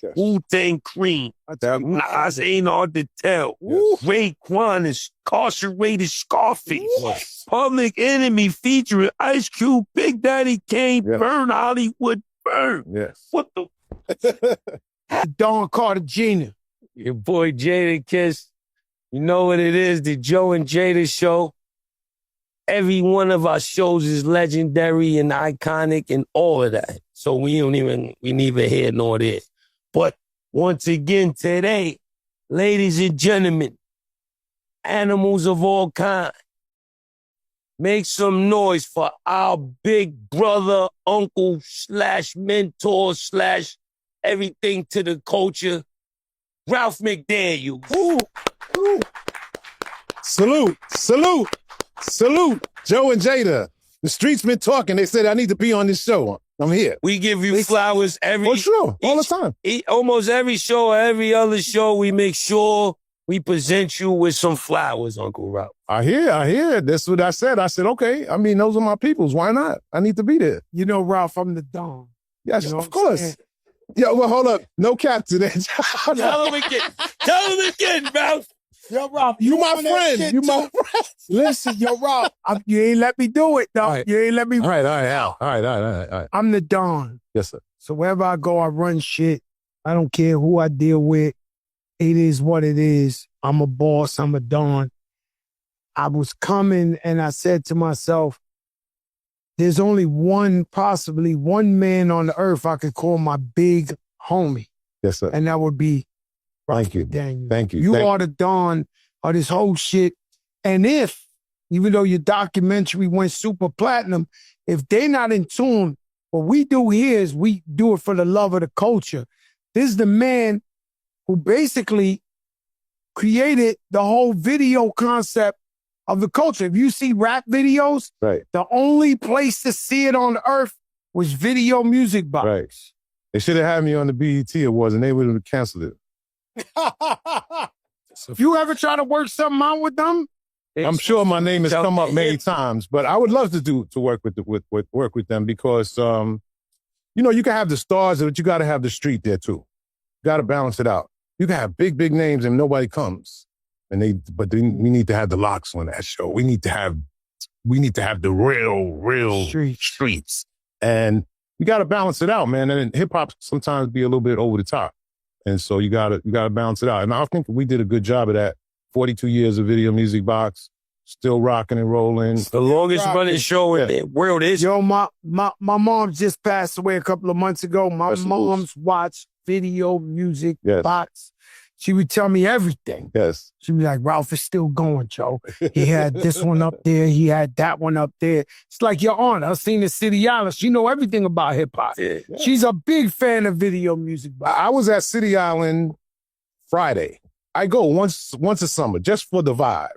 Yes. Wu-Tang Clan. Nas ain't hard to tell. Yes. Raekwon is incarcerated Scarface. Yes. Public Enemy featuring Ice Cube, Big Daddy Kane, Yes. Burn Hollywood, Burn. Yes. What the? Don Carter Jr. Your boy Jadakiss. You know what it is, the Joe and Jada show. Every one of our shows is legendary and iconic and all of that. So we neither here nor there. But once again today, ladies and gentlemen, animals of all kinds, make some noise for our big brother, uncle, / mentor / everything to the culture, Ralph McDaniels. Ooh. Ooh. Salute. Joe and Jada. The streets been talking. They said I need to be on this show. I'm here. We give you flowers every... For sure. All the time. Almost every show or every other show, we make sure we present you with some flowers, Uncle Ralph. I hear. That's what I said. I said, okay. I mean, those are my peoples. Why not? I need to be there. You know, Ralph, I'm the Don. Yes, you know of course. Yeah, well, hold up. No cap to that. Tell him again, Ralph. Yo, Ralph, you my friend. You my friend. Listen, yo, Ralph, you ain't let me do it, though. Right. You ain't let me. All right, Al. All right. I'm the Don. Yes, sir. So wherever I go, I run shit. I don't care who I deal with. It is what it is. I'm a boss. I'm a Don. I was coming and I said to myself, there's only possibly one man on the earth I could call my big homie. Yes, sir. And that would be Thank you. Daniel. Thank you. You are the Don of this whole shit. And even though your documentary went super platinum, if they're not in tune, what we do here is we do it for the love of the culture. This is the man who basically created the whole video concept of the culture. If you see rap videos, right, the only place to see it on earth was Video Music Box. Right. They should have had me on the BET Awards and they would have canceled it. So if you ever try to work something out with them, I'm sure my name has come up many times, but I would love to work with them because you can have the stars, but you got to have the street there too. You got to balance it out. You can have big names and nobody comes, but we need to have the locks on that show. We need to have the real streets, and you got to balance it out, man. And hip hop sometimes be a little bit over the top. And so you gotta balance it out. And I think we did a good job of that. 42 years of Video Music Box, still rocking and rolling. The longest running show in the world is. Yo, my mom just passed away a couple of months ago. My mom's watched Video Music Box. She would tell me everything. Yes. She'd be like, Ralph is still going, Joe. He had this one up there. He had that one up there. It's like your aunt. I've seen the City Island. She know everything about hip hop. Yeah. She's a big fan of Video Music Box. I was at City Island Friday. I go once a summer just for the vibe.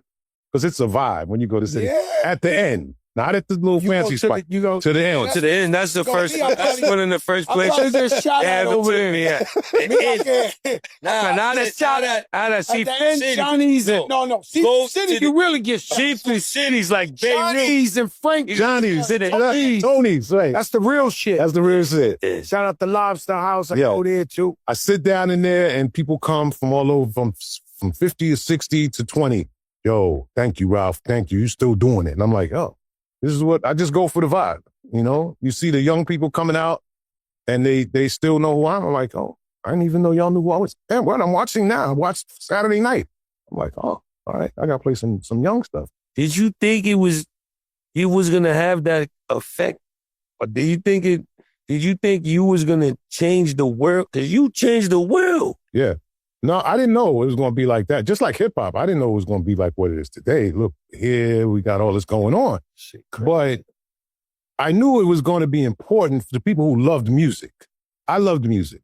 Because it's a vibe when you go to City. Yeah. At the end. Not at the little fancy spot. You go to the end. To the end. That's the first. That's one in the first place. There's shout out over there. Not a shout out. Out of Seafood Johnny's. No. Seafood City. You really get Seafood City's like Johnny's and Frank. Tony's. Right. That's the real shit. That's the real shit. Yeah. Shout out to Lobster House. I go there too. I sit down in there and people come from all over, from 50 to 60 to 20. Yo, thank you, Ralph. Thank you. You still doing it. And I'm like, oh. This is what I just go for the vibe. You see the young people coming out and they still know who I am. I'm like, oh, I didn't even know y'all knew who I was. And what I'm watching now, I watched Saturday night. I'm like, oh, all right, I got to play some young stuff. Did you think it was going to have that effect? Or did you think you was going to change the world? Because you changed the world. Yeah. No, I didn't know it was going to be like that. Just like hip hop, I didn't know it was going to be like what it is today. Look, here we got all this going on. Shit, but I knew it was going to be important for the people who loved music. I loved music.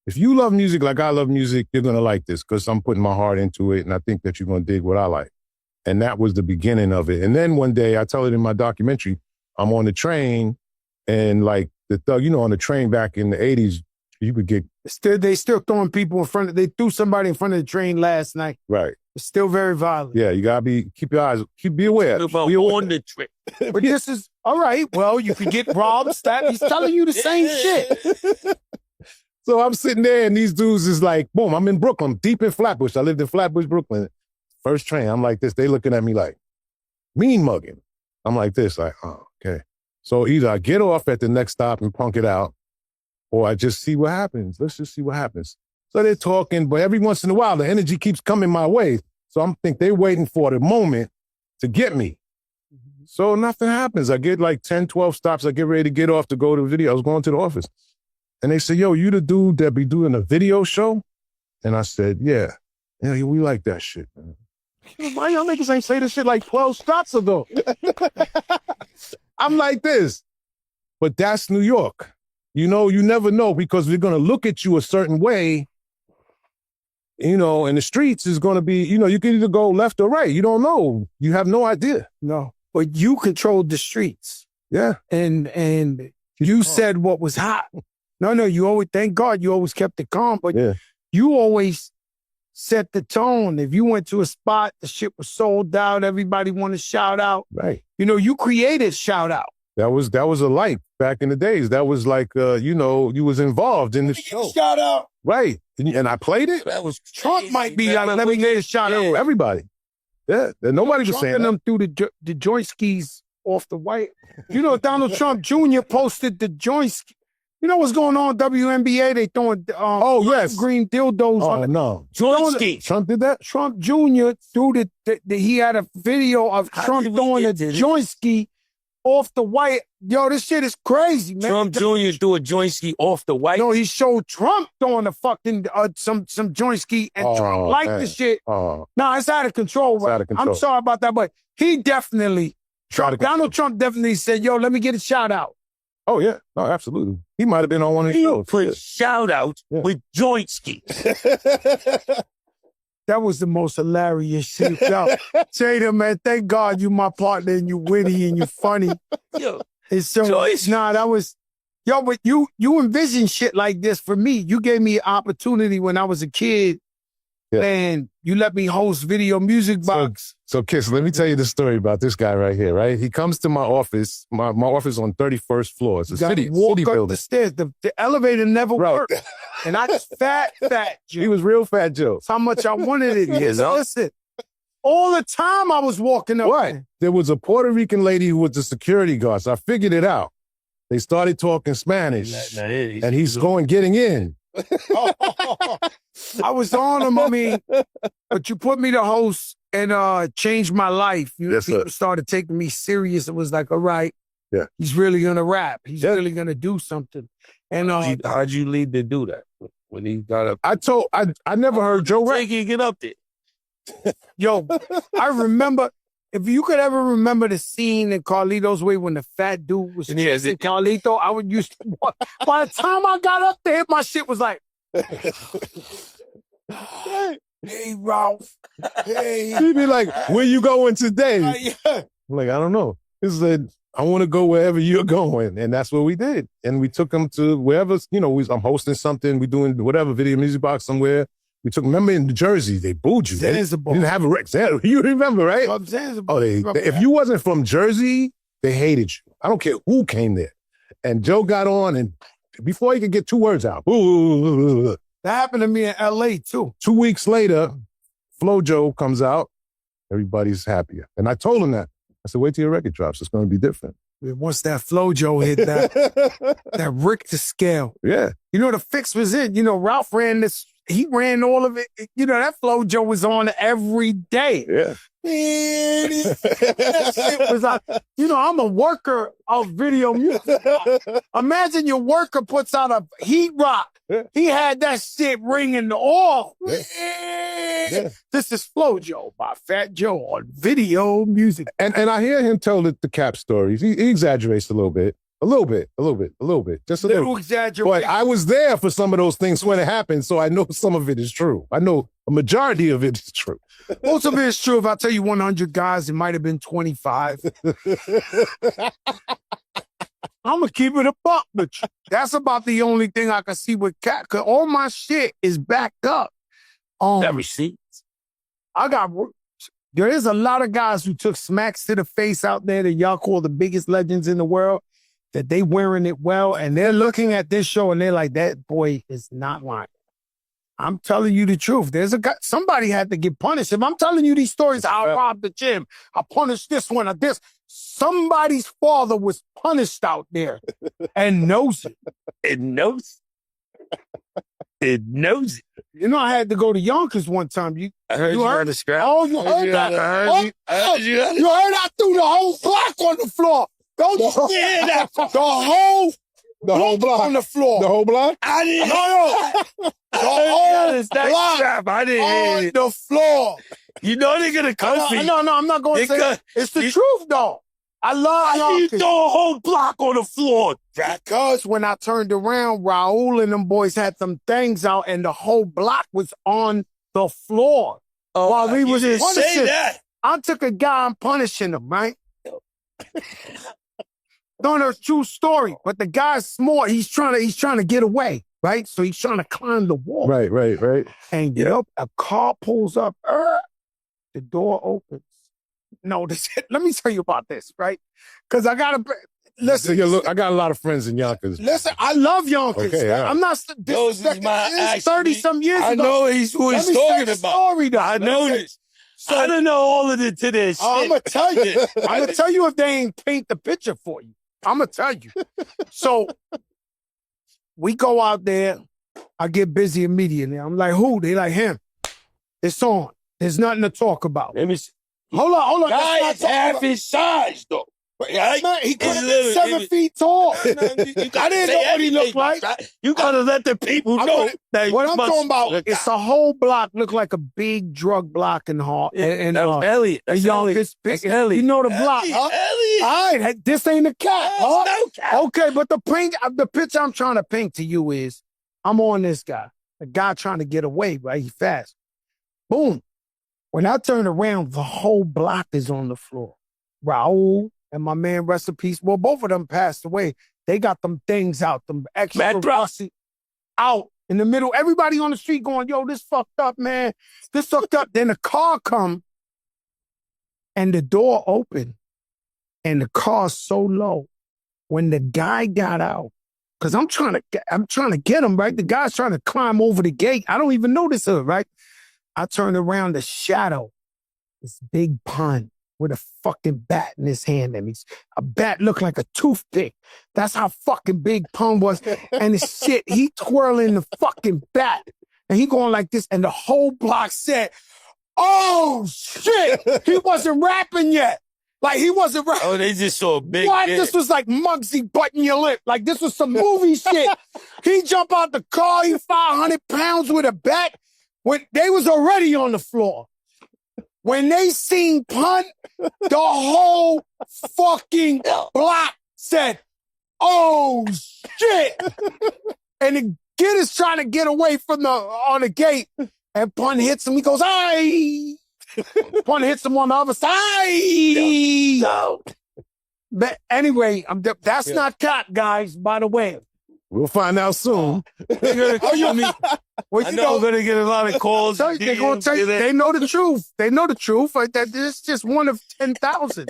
If you love music like I love music, you're going to like this because I'm putting my heart into it and I think that you're going to dig what I like. And that was the beginning of it. And then one day, I tell it in my documentary, I'm on the train and like the thug, on the train back in the 80s, you could get... They still throwing people in front of... They threw somebody in front of the train last night. Right. It's still very violent. Yeah, you gotta keep your eyes... Be aware. Be on the train. But this is... All right, well, you could get robbed, stabbed. He's telling you the same shit. So I'm sitting there and these dudes is like, boom, I'm in Brooklyn, deep in Flatbush. I lived in Flatbush, Brooklyn. First train, I'm like this. They looking at me like, mean mugging. I'm like this, like, oh, okay. So either I get off at the next stop and punk it out, or I just see what happens. Let's just see what happens. So they're talking, but every once in a while, the energy keeps coming my way. So I'm think they're waiting for the moment to get me. So nothing happens. I get like 10, 12 stops. I get ready to get off to go to video. I was going to the office. And they said, yo, you the dude that be doing a video show? And I said, yeah. Yeah, we like that shit, man. Why y'all niggas ain't say this shit like 12 stops ago? I'm like this. But that's New York. You know, you never know because we're going to look at you a certain way. You know, and the streets is going to be, you know, you can either go left or right. You don't know. You have no idea. No. But you controlled the streets. Yeah. And you said what was hot. No, you always, thank God you always kept it calm, but you always set the tone. If you went to a spot, the shit was sold out, everybody wanted to shout out. Right. You know, you created shout out. That was a light back in the days. That was like, you know, you was involved in the show. Shout out. Right. And I played it. That was Trump might be like, let me get a shout out. Everybody. Yeah. Nobody was saying them through the joint skis off the white. You know, Donald Trump Jr. posted the joint ski. You know what's going on WNBA? They throwing green dildos. Oh, no. joint ski. Trump did that? Trump Jr. threw he had a video of Trump throwing a joint ski off the white. Yo, this shit is crazy, man. Trump Jr. threw a joint ski off the white. No, he showed Trump throwing a fucking some joint ski, and Trump liked the shit. Nah, it's out of control. It's out of control. I'm sorry about that, but he definitely, Donald Trump definitely said, yo, let me get a shout out. Oh, yeah. No, absolutely. He might have been on one of his shows. Put shout out with joint ski. That was the most hilarious shit. Yo, Jada, man, thank God you my partner and you witty and you funny. Yo, it's so, that was, yo, but you envision shit like this for me. You gave me an opportunity when I was a kid, and you let me host Video Music Box. So Kiss, let me tell you the story about this guy right here, right? He comes to my office, my office on 31st floor. It's a city building. The stairs. The elevator never worked. And I just fat Joe. He was real Fat Joe. That's how much I wanted it. Listen, all the time I was walking up. What? There was a Puerto Rican lady who was the security guard, so I figured it out. They started talking Spanish, and he's getting in. I was on him, I mean, but you put me to host and changed my life. People started taking me serious. It was like, all right, he's really gonna rap. He's really gonna do something. And how'd you lead to do that when he got up? I never heard Joe rap. He get up there. Yo, I remember. If you could ever remember the scene in Carlito's Way when the fat dude was chasing Carlito, I would use. By the time I got up there, my shit was like, hey, Ralph. Hey. He'd be like, where you going today? I'm like, I don't know. He said, I want to go wherever you're going. And that's what we did. And we took him to wherever, you know, I'm hosting something, we doing whatever, Video Music Box somewhere. We took, remember in New Jersey, they booed you. They didn't have a rec. You remember, right? If you wasn't from Jersey, they hated you. I don't care who came there. And Joe got on, and before he could get two words out, that happened to me in L.A. too. 2 weeks later, Flo Joe comes out. Everybody's happier. And I told him that. I said, wait till your record drops. It's going to be different. Once that Flo Joe hit that Richter scale. Yeah. You know, the fix was it. You know, Ralph ran this. He ran all of it. You know, that Flo Joe was on every day. Yeah. Man, that shit was like, you know, I'm a worker of video music. Imagine your worker puts out a heat rock. He had that shit ringing off. This is Flo Joe by Fat Joe on Video Music. And I hear him tell the Cap stories. He exaggerates a little bit. A little bit. Just a little exaggeration. But I was there for some of those things when it happened, so I know some of it is true. I know a majority of it is true. Most of it is true. If I tell you 100 guys, it might have been 25. I'm going to keep it a buck, but that's about the only thing I can see with Cat, because all my shit is backed up. Receipts. There is a lot of guys who took smacks to the face out there that y'all call the biggest legends in the world. that they wearing it well, and they're looking at this show and they're like, that boy is not lying. I'm telling you the truth. There's a guy, somebody had to get punished. If I'm telling you these stories, I robbed the gym, I punished this one or this. Somebody's father was punished out there and knows it. It knows. It knows it. You know, I had to go to Yonkers one time. I heard you had a scrap. Oh, you heard that? You heard I threw the whole block on the floor. Don't you hear that? The whole block on the floor. The whole block? I didn't. No. The whole block scrap. I didn't hear on it. the floor. You know they're gonna come for you. No, I'm not going to say it. It's the truth, though. I love You Yonkers. throw a whole block on the floor. Because when I turned around, Raul and them boys had some things out, and the whole block was on the floor while we was say punishing. that. I took a guy and punishing him, right? No, true story. But the guy's smart. He's trying to get away, right? So he's trying to climb the wall. Right. And a car pulls up. The door opens. No, let me tell you about this, right? Because I gotta listen. Look, I got a lot of friends in Yonkers. Listen, I love Yonkers. Okay, yeah. I'm not. Those is my it's 30-some years ago. I know who he's talking about. Story, though. I know this. So, I don't know all of it to this. I'm gonna tell you. I'm gonna tell you if they ain't paint the picture for you. I'm gonna tell you. So we go out there. I get busy immediately. I'm like, who? They like him. It's on. There's nothing to talk about. Let me see. Hold on. Guy is half his size, though. Man, he could have been 7 feet tall. I didn't know what he looked like. You gotta let the people know. What I'm talking about, it's a whole block, look like a big drug block in Hart. And Elliot. Yonkers. Elliot. You know the block, huh? Elliot. All right, this ain't a cat, huh? No cat. Okay, but the picture I'm trying to paint to you is, I'm on this guy. A guy trying to get away, right? He fast. Boom. When I turn around, the whole block is on the floor. Raul and my man, rest in peace. Well, both of them passed away. They got them things out, them extra rusty out in the middle. Everybody on the street going, yo, this fucked up, man. This fucked up. Then the car come and the door opened and the car's so low. When the guy got out, because I'm trying to get him, right? The guy's trying to climb over the gate. I don't even know this hood, right? I turned around, the shadow, this big pun with a fucking bat in his hand. And a bat looked like a toothpick. That's how fucking big pun was. And the shit, he twirling the fucking bat. And he going like this. And the whole block said, oh, shit. He wasn't rapping yet. Like, he wasn't rapping. Oh, they just saw a big What? dick. This was like Muggsy button your lip. Like, this was some movie shit. He jump out the car. He 500 pounds with a bat. When they was already on the floor. When they seen Pun, the whole fucking block said, oh, shit. And the kid is trying to get away from on the gate. And Pun hits him. He goes, aye. Pun hits him on the other side. No. But anyway, that's not cat, guys, by the way. We'll find out soon. They're gonna call me. I know I'm gonna get a lot of calls. They're gonna tell you, they know the truth. They know the truth. Like that, it's just one of 10,000.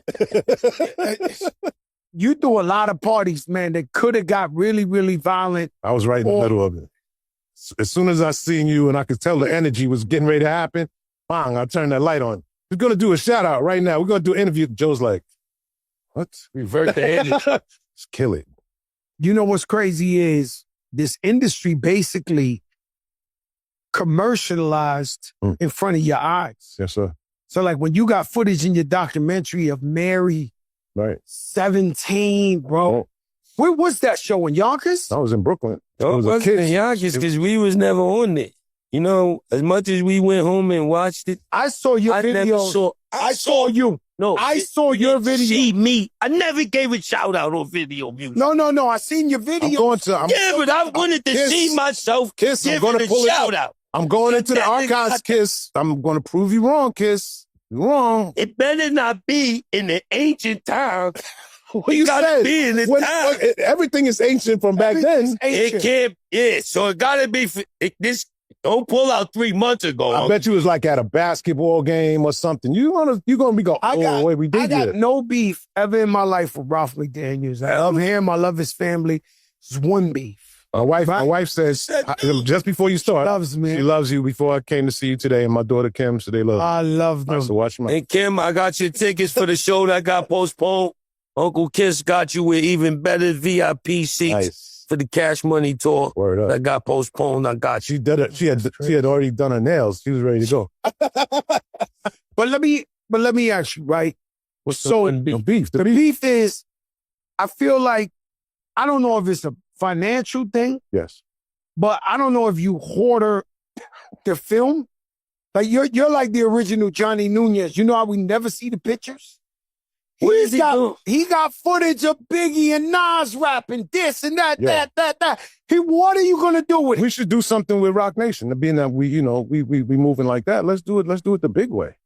You do a lot of parties, man. That could have got really, really violent. I was right in the middle of it. As soon as I seen you and I could tell the energy was getting ready to happen, bang, I turned that light on. We're gonna do a shout out right now. We're gonna do an interview. Joe's like, what? Revert the energy. Let's kill it. You know what's crazy is this industry basically commercialized in front of your eyes. Yes, sir. So like when you got footage in your documentary of Mary, right, 17, bro. Where was that show, in Yonkers? I was in Brooklyn. It was in Yonkers because we was never on it. You know, as much as we went home and watched it, I saw your video. I saw you. No, I saw your video. See me. I never gave a shout out on video music. No. I seen your video. But I wanted to see myself. Kiss, I'm going to pull shout out. I'm going into the archives, Kiss. I'm going to prove you wrong, Kiss. You're wrong. It better not be in the ancient times. What you said? Be in the time. Everything is ancient from back then. It can't. Yeah, so it gotta be this. Don't pull out 3 months ago. I bet you was like at a basketball game or something. You're gonna be going, wait, we did I got that. no beef ever in my life with Ralph McDaniels. I love him. I love his family. It's one beef. My wife says, just before you start, Loves me. she loves you. Before I came to see you today, and my daughter Kim, so they love you. I love them. So watch my. And Kim, I got your tickets for the show that got postponed. Uncle Kiss got you with even better VIP seats Nice. for the Cash Money tour Word up. that got postponed. I got you. She did it. She had already done her nails. She was ready to go. But let me ask you, right? What's So The beef. the beef is, I feel like, I don't know if it's a financial thing, Yes. but I don't know if you hoarder the film. Like you're like the original Johnny Nunez. You know how we never see the pictures? What is he doing? He got footage of Biggie and Nas rapping this and that, Yeah. that. What are you gonna do with it? We should do something with Rock Nation. Being that we moving like that, let's do it. Let's do it the big way.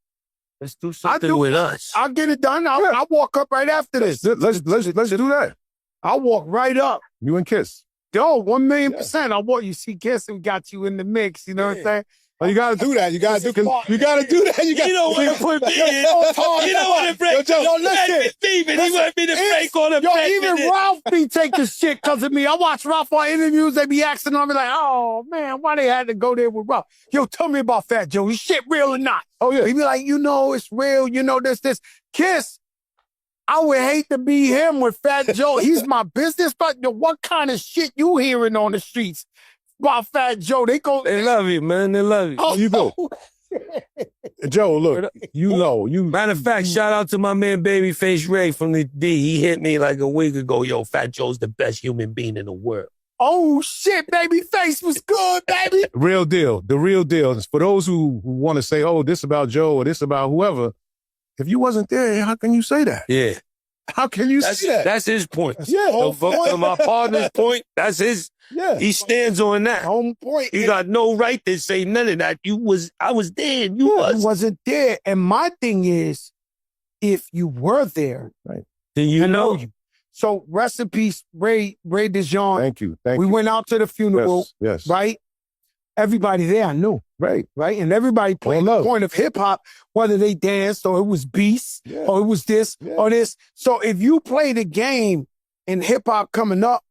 Let's do something with us. I'll get it done. I'll walk up right after this. Let's do that. I'll walk right up. You and Kiss. Yo, 1,000,000%. I'll walk. You see, Kiss, we got you in the mix. You know what I'm saying? Oh, you gotta do that. You gotta do that. You don't want to put me in. You don't want to break. Yo, listen. Steven, he want me to break on the Yo, even Ralph be taking shit because of me. I watch Ralph on interviews. They be asking on me like, oh, man, why they had to go there with Ralph? Yo, tell me about Fat Joe. Is shit real or not? Oh, yeah. He be like, it's real. This. Kiss, I would hate to be him with Fat Joe. He's my business, but what kind of shit you hearing on the streets about Fat Joe? They love you, man. They love you. Oh, you go. Joe, look, you. Matter of fact, shout out to my man Babyface Ray from the D. He hit me like a week ago. Yo, Fat Joe's the best human being in the world. Oh, shit, Babyface was good, baby. Real deal. The real deal. For those who want to say, oh, this about Joe or this about whoever, if you wasn't there, how can you say that? Yeah. How can you say that? That's his point. Yeah. To my partner's point, that's his. Yeah. He stands on that. Home point. You got no right to say none of that. I was there and you wasn't there. And my thing is, if you were there, right, then you know you. So rest in peace, Ray DeJean. Thank you. We went out to the funeral, yes. Right? Everybody there I knew. Right. And everybody played the point of hip hop, whether they danced or it was beats or it was this or this. So if you play the game in hip hop coming up,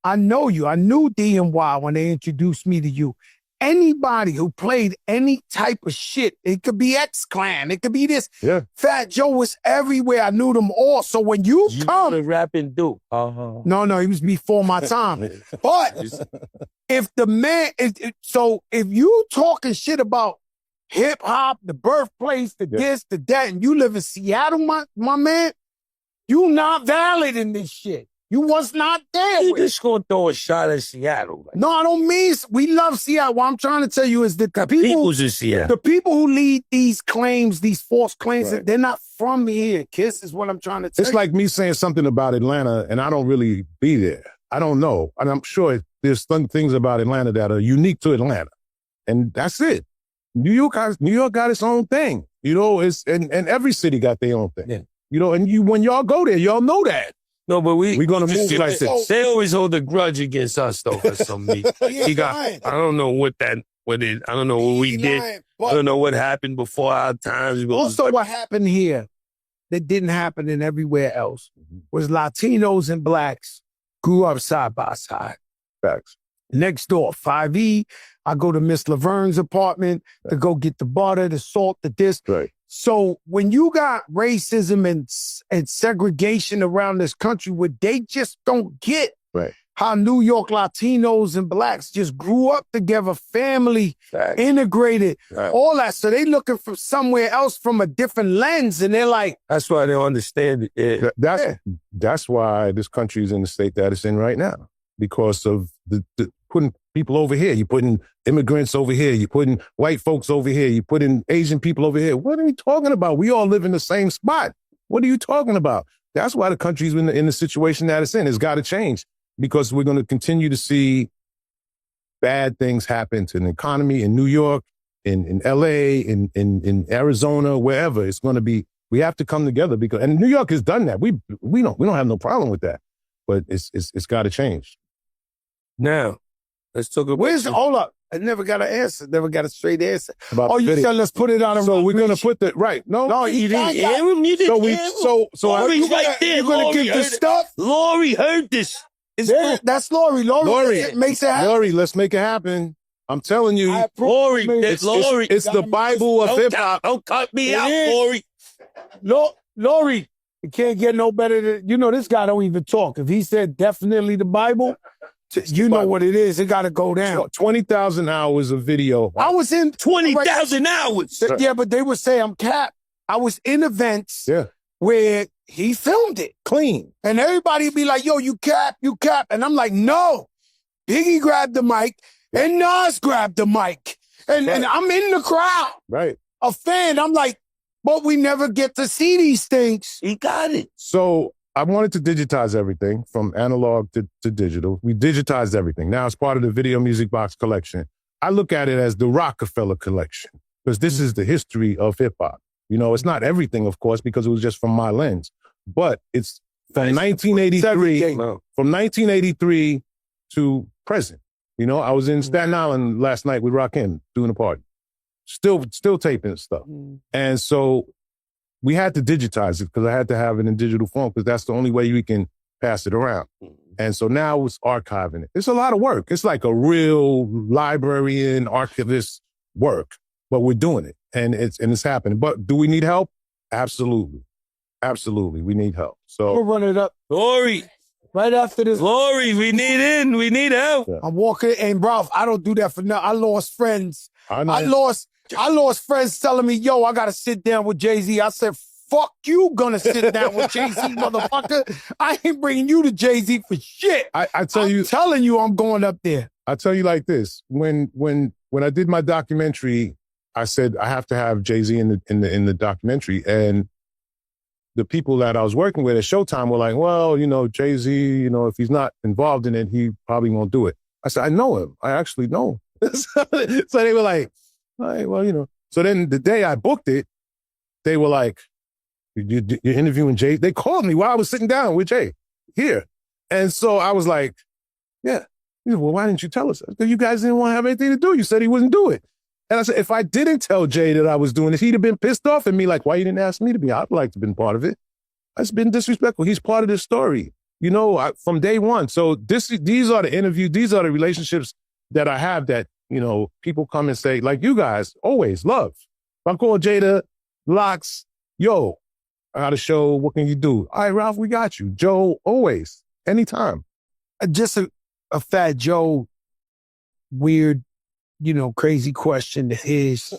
I know you. I knew DNY when they introduced me to you. Anybody who played any type of shit, it could be X-Clan, it could be this. Yeah. Fat Joe was everywhere. I knew them all. So when you come, rapping Duke. No, he was before my time. But if the man, if you talking shit about hip hop, the birthplace, the this, the that, and you live in Seattle, my man, you not valid in this shit. You was not there. You just gonna throw a shot at Seattle. No, I don't mean we love Seattle. What I'm trying to tell you is that the people's in Seattle. The people who lead these claims, these false claims, they're not from here. Kiss is what I'm trying to tell you. It's like me saying something about Atlanta and I don't really be there. I don't know. And I'm sure there's some things about Atlanta that are unique to Atlanta. And that's it. New York got its own thing. And every city got their own thing. Yeah. And when y'all go there, y'all know that. No, but we're gonna move like this. They always hold a grudge against us though for some reason. I don't know what it. I don't know what we did. I don't know what happened before our times. Also, what happened here that didn't happen in everywhere else was Latinos and blacks grew up side by side. Facts. Next door, 5E. I go to Miss Laverne's apartment to go get the butter, the salt, the this. Right. So when you got racism and segregation around this country where they just don't get how New York Latinos and blacks just grew up together, family, integrated, all that. So they looking from somewhere else from a different lens and they're like. That's why they don't understand it. That's why this country is in the state that it's in right now. Because of the putting people over here. You're putting immigrants over here. You're putting white folks over here. You're putting Asian people over here. What are you talking about? We all live in the same spot. What are you talking about? That's why the country's in the situation that it's in. It's got to change because we're going to continue to see bad things happen to the economy in New York, in LA, in Arizona, wherever. It's going to be, we have to come together and New York has done that. We don't have no problem with that, but it's got to change. Now, let's talk about... Hold up. I never got an answer. Never got a straight answer. About Oh, the you video. said let's put it on a So we're gonna put the right. No, You didn't hear him? You didn't hear him? Lori's right there. You're gonna Lori get the heard it. stuff? Lori heard this. It's Yeah, that's Lori. Lori Lori, makes it happen. Lori, let's make it happen. I'm telling you, Lori. Lori. it's the Bible of hip hop. Don't cut me out, is. Lori. Lori, it can't get no better than, you know, this guy don't even talk. If he said definitely the Bible, you know what it is. It got to go down. 20,000 hours of video. I was in 20,000 hours. Yeah, but they would say I'm capped. I was in events Yeah, where he filmed it. clean. And everybody would be like, yo, you cap. And I'm like, no. Biggie grabbed the mic and Nas grabbed the mic. And I'm in the crowd, Right. a fan. I'm like, but we never get to see these things. He got it. So I wanted to digitize everything from analog to digital. We digitized everything. Now it's part of the Video Music Box collection. I look at it as the Rockefeller collection because this is the history of hip hop. You know, it's not everything, of course, because it was just from my lens, but it's from 1983 to present. You know, I was in Staten Island last night with Rakim doing a party, still taping stuff. And so we had to digitize it because I had to have it in digital form because that's the only way we can pass it around. And so now it's archiving it. It's a lot of work. It's like a real librarian, archivist work, but we're doing it and it's happening. But do we need help? Absolutely. Absolutely. We need help. We'll So run it up Lori. right after this. Lori, we need help. Yeah. I'm walking, and Ralph, I don't do that for nothing. I lost friends. I know. I lost friends telling me, yo, I got to sit down with Jay-Z. I said, fuck you gonna sit down with Jay-Z, motherfucker. I ain't bringing you to Jay-Z for shit. I tell you, I'm telling you I'm going up there. I tell you like this. When I did my documentary, I said I have to have Jay-Z in the documentary. And the people that I was working with at Showtime were like, well, you know, Jay-Z, you know, if he's not involved in it, he probably won't do it. I said, I know him. I actually know him. So they were like, all right, well, you know. So then the day I booked it, they were like, you're interviewing Jay? They called me while I was sitting down with Jay here. And so I was like, yeah. He said, well, why didn't you tell us? Because you guys didn't want to have anything to do. You said he wouldn't do it. And I said, if I didn't tell Jay that I was doing this, he'd have been pissed off at me like, why you didn't ask me to be? I'd like to have been part of it. That's been disrespectful. He's part of this story, you know, from day one. So these are the interviews, these are the relationships that I have that, you know, people come and say, like you guys, always love. If I call Jada, Locks, yo, I got a show, what can you do? All right, Ralph, we got you. Joe, always, anytime. Just a Fat Joe weird, you know, crazy question is,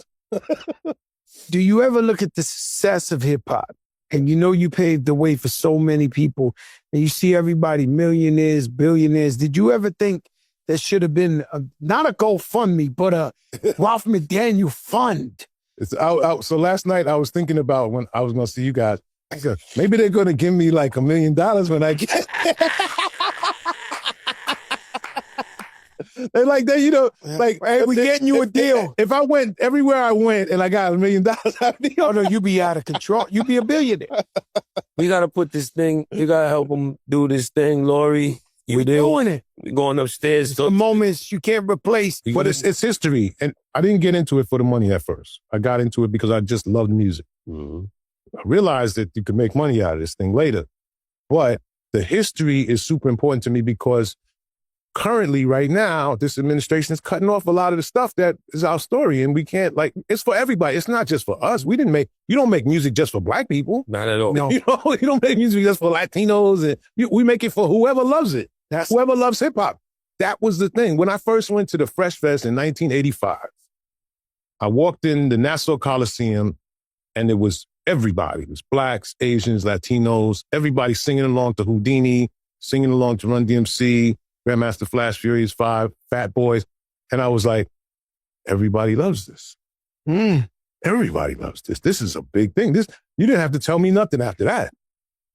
do you ever look at the success of hip hop and you know you paved the way for so many people and you see everybody millionaires, billionaires. Did you ever think there should have been not a GoFundMe, but a Ralph McDaniels fund? It's out. So last night I was thinking about when I was going to see you guys. I said, maybe they're going to give me like $1 million when I get. They like that, you know, like, hey, we getting you a deal. If I went everywhere I went and I got $1 million, I'd be oh no, you be out of control. You be a billionaire. We got to put this thing, you got to help them do this thing, Lori. You're doing it. We're going upstairs. The moments you can't replace. But it's history. And I didn't get into it for the money at first. I got into it because I just loved music. Mm-hmm. I realized that you could make money out of this thing later. But the history is super important to me because currently, right now, this administration is cutting off a lot of the stuff that is our story. And we can't, like, it's for everybody. It's not just for us. You don't make music just for black people. Not at all. No. You know, you don't make music just for Latinos. And we make it for whoever loves it. That's whoever loves hip hop. That was the thing. When I first went to the Fresh Fest in 1985, I walked in the Nassau Coliseum and it was everybody. It was blacks, Asians, Latinos, everybody singing along to Houdini, singing along to Run DMC, Grandmaster Flash, Furious 5, Fat Boys. And I was like, everybody loves this. Everybody loves this. This is a big thing. You didn't have to tell me nothing after that.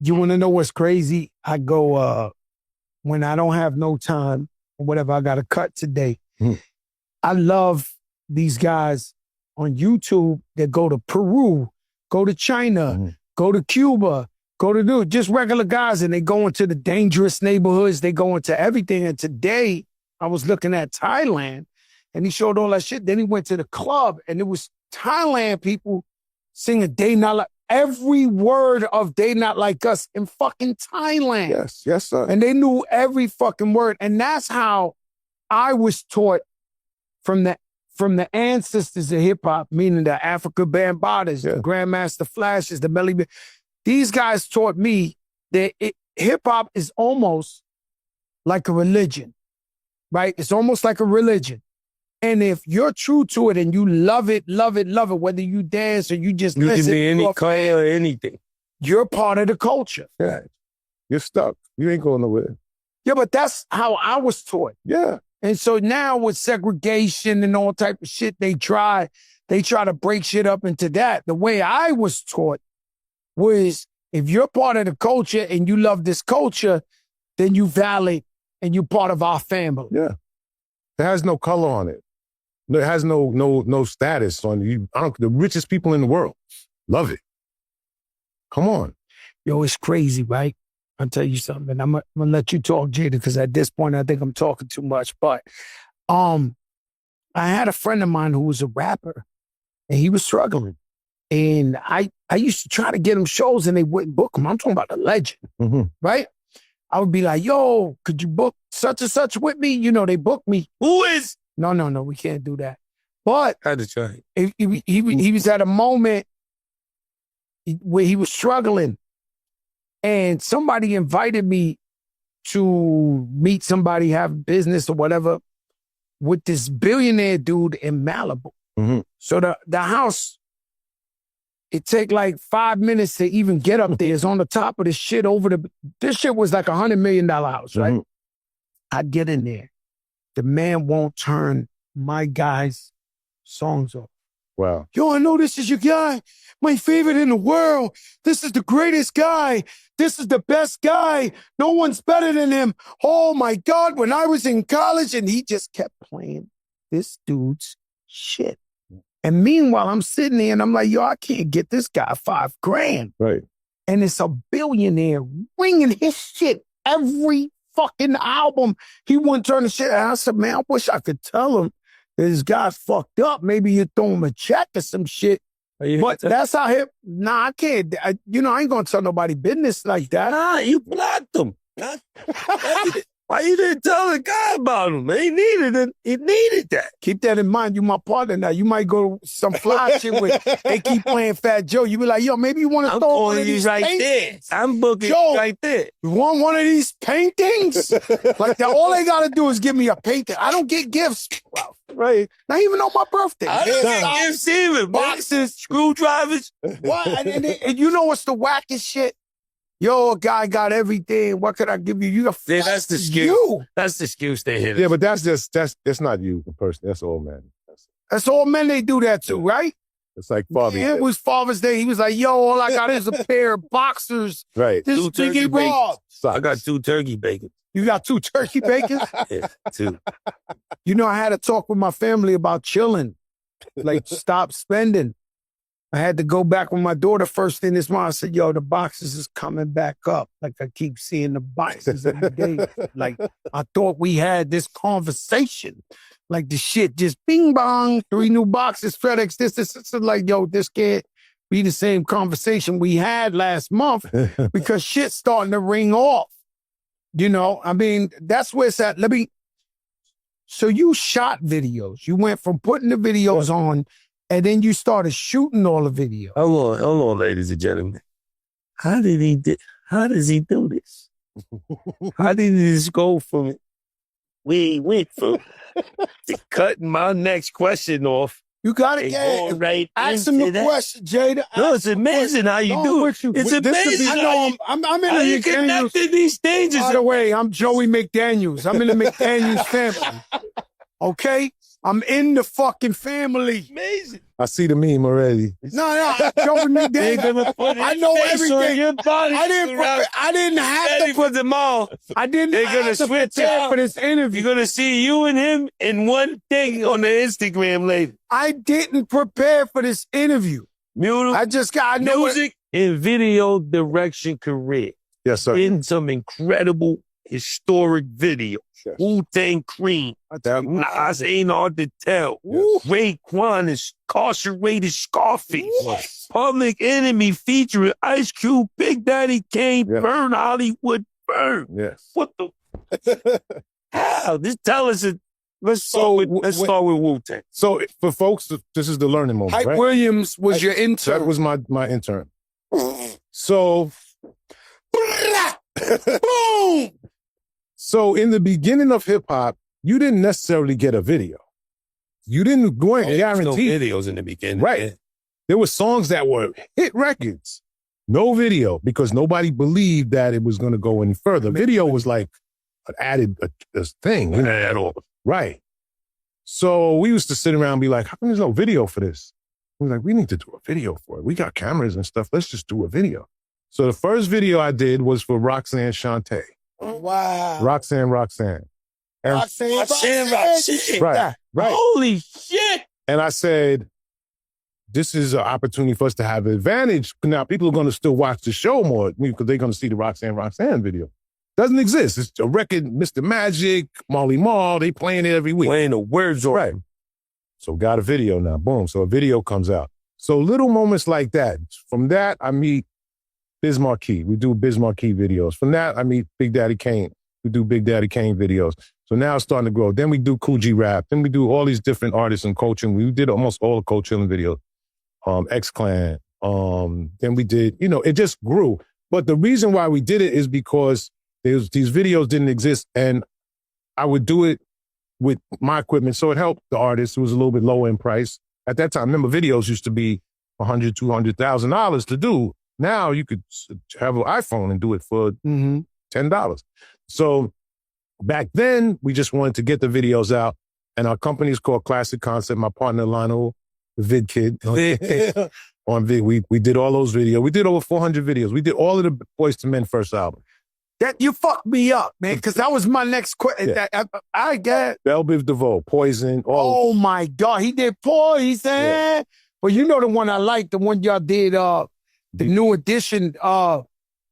You want to know what's crazy? I go, when I don't have no time or whatever, I got to cut today. I love these guys on YouTube that go to Peru, go to China, go to Cuba, go to just regular guys, and they go into the dangerous neighborhoods. They go into everything. And today I was looking at Thailand and he showed all that shit. Then he went to the club, and it was Thailand people singing "They Not Like," every word of "They Not Like Us" in fucking Thailand. Yes, yes, sir. And they knew every fucking word. And that's how I was taught from the ancestors of hip hop, meaning the Africa Bambatas, the Grandmaster Flashes, the Melly. These guys taught me that hip hop is almost like a religion, right? It's almost like a religion. And if you're true to it and you love it, whether you dance or you just You listen, can be any clan or anything. you're part of the culture. Yeah. You're stuck. You ain't going nowhere. Yeah, but that's how I was taught. Yeah. And so now with segregation and all type of shit, they try to break shit up into that. The way I was taught was, if you're part of the culture and you love this culture, then you valid and you're part of our family. Yeah. It has no color on it. It has no status on you. The richest people in the world love it. Come on. Yo, it's crazy, right? I'll tell you something. And I'm gonna let you talk, Jada, because at this point I think I'm talking too much. But I had a friend of mine who was a rapper, and he was struggling. And I used to try to get him shows, and they wouldn't book him. I'm talking about a legend, right? I would be like, yo, could you book such and such with me? You know, they booked me. Who is? No, we can't do that. But I had to try. he was at a moment where he was struggling, and somebody invited me to meet somebody, have business or whatever, with this billionaire dude in Malibu. So the house, it take like 5 minutes to even get up there. It's on the top of this shit this shit was like $100 million house, right? I'd get in there. The man won't turn my guy's songs off. Wow. Yo, I know this is your guy. My favorite in the world. This is the greatest guy. This is the best guy. No one's better than him. Oh my God, when I was in college, and he just kept playing this dude's shit. And meanwhile, I'm sitting there and I'm like, yo, I can't get this guy $5,000. Right. And it's a billionaire ringing his shit every fucking album. He wouldn't turn the shit. And I said, man, I wish I could tell him this guy's fucked up. Maybe you throw him a check or some shit. But that's how I can't. I ain't gonna tell nobody business like that. Nah, you blocked him. Why you didn't tell the guy about him? He needed that. Keep that in mind. You my partner now. You might go some fly shit with, they keep playing Fat Joe. You be like, yo, maybe you want to throw one of these right paintings. there. I'm booking Joe, right there. You want one of these paintings? Like that, all they gotta do is give me a painting. I don't get gifts, Ralph. Right. Not even on my birthday. I don't get gifts either. Boxes, screwdrivers. What? And you know what's the wackest shit? Yo, a guy got everything. What could I give you? You got that's the excuse. That's the excuse they hit. Yeah, but that's not you, the person. That's all men. That's all men. They do that too, right? It's like Father's Day. It was Father's Day. He was like, yo, all I got is a pair of boxers. Right. This Biggie Raw. I got 2 turkey bacon. You got 2 turkey bacon? Yeah, 2. You know, I had a talk with my family about chilling. Like, stop spending. I had to go back with my daughter first thing this morning. I said, yo, the boxes is coming back up. Like, I keep seeing the boxes every day. Like, I thought we had this conversation. Like, the shit just bing bong, 3 new boxes, FedEx, this. Like, yo, this can't be the same conversation we had last month because shit's starting to ring off. You know, I mean, that's where it's at. So you shot videos. You went from putting the videos on, and then you started shooting all the videos. Hold on, ladies and gentlemen. How does he do this? How did he just go from we went from cutting my next question off? You got it, yeah. Right. Ask him the question, Jada. No, it's amazing how you do it. It's amazing. I know I'm in the McDaniels. Connected these stages. By the way, I'm Joey McDaniels. I'm in the McDaniels family. Okay? I'm in the fucking family. Amazing. I see the meme already. No, Joey McDaniels. I know everything. Your body I didn't have to put them all. I didn't They're have gonna to switch prepare out for this interview. You're gonna see you and him in one thing on the Instagram later. I didn't prepare for this interview. I know music and video direction career. Yes, sir. In some incredible historic video. Yes. Wu-Tang Clan. Nas ain't hard to tell. Yes. Raekwon is incarcerated Scarface. Yes. Public Enemy featuring Ice Cube, Big Daddy Kane, Yeah. Burn Hollywood, Burn. Yes. What the hell? Just tell us. Let's start with Wu-Tang. So for folks, this is the learning moment, Hype right? Williams was your That intern. was my intern. So, Boom! so in the beginning of hip hop, you didn't necessarily get a video. You didn't go and guarantee No videos in the beginning. Right. There were songs that were hit records. No video because nobody believed that it was going to go any further. Video was like an added a thing. You know? At all. Right. So we used to sit around and be like, how come there's no video for this? We were like, we need to do a video for it. We got cameras and stuff. Let's just do a video. So the first video I did was for Roxanne Shante. Wow. Roxanne. And, Roxanne. right. Holy shit. And I said, this is an opportunity for us to have an advantage. Now, people are going to still watch the show more because they're going to see the Roxanne video. Doesn't exist. It's a record, Mr. Magic, Marley Marl, they playing it every week. Playing the words off. Right. So got a video now. Boom. So a video comes out. So little moments like that. From that, I meet Biz Markie. We do Biz Markie videos. From that, I meet Big Daddy Kane. We do Big Daddy Kane videos. So now it's starting to grow. Then we do Coogee Rap. Then we do all these different artists and coaching. We did almost all the Coach Chillin' videos. X-Clan. Then we did, it just grew. But the reason why we did it is because these videos didn't exist and I would do it with my equipment. So it helped the artist who was a little bit lower in price. At that time, remember videos used to be $100,000, $200,000 to do. Now you could have an iPhone and do it for $10. So back then, we just wanted to get the videos out. And our company is called Classic Concept. My partner, Lionel, the Vid Kid. On Vid, we did all those videos. We did over 400 videos. We did all of the Boyz II Men first album. That you fucked me up, man, because that was my next question. Yeah. I get. Belle Biv DeVoe, Poison, all. Oh my God, he did Poison. Yeah. Well, you know the one I like, the one y'all did, the new edition.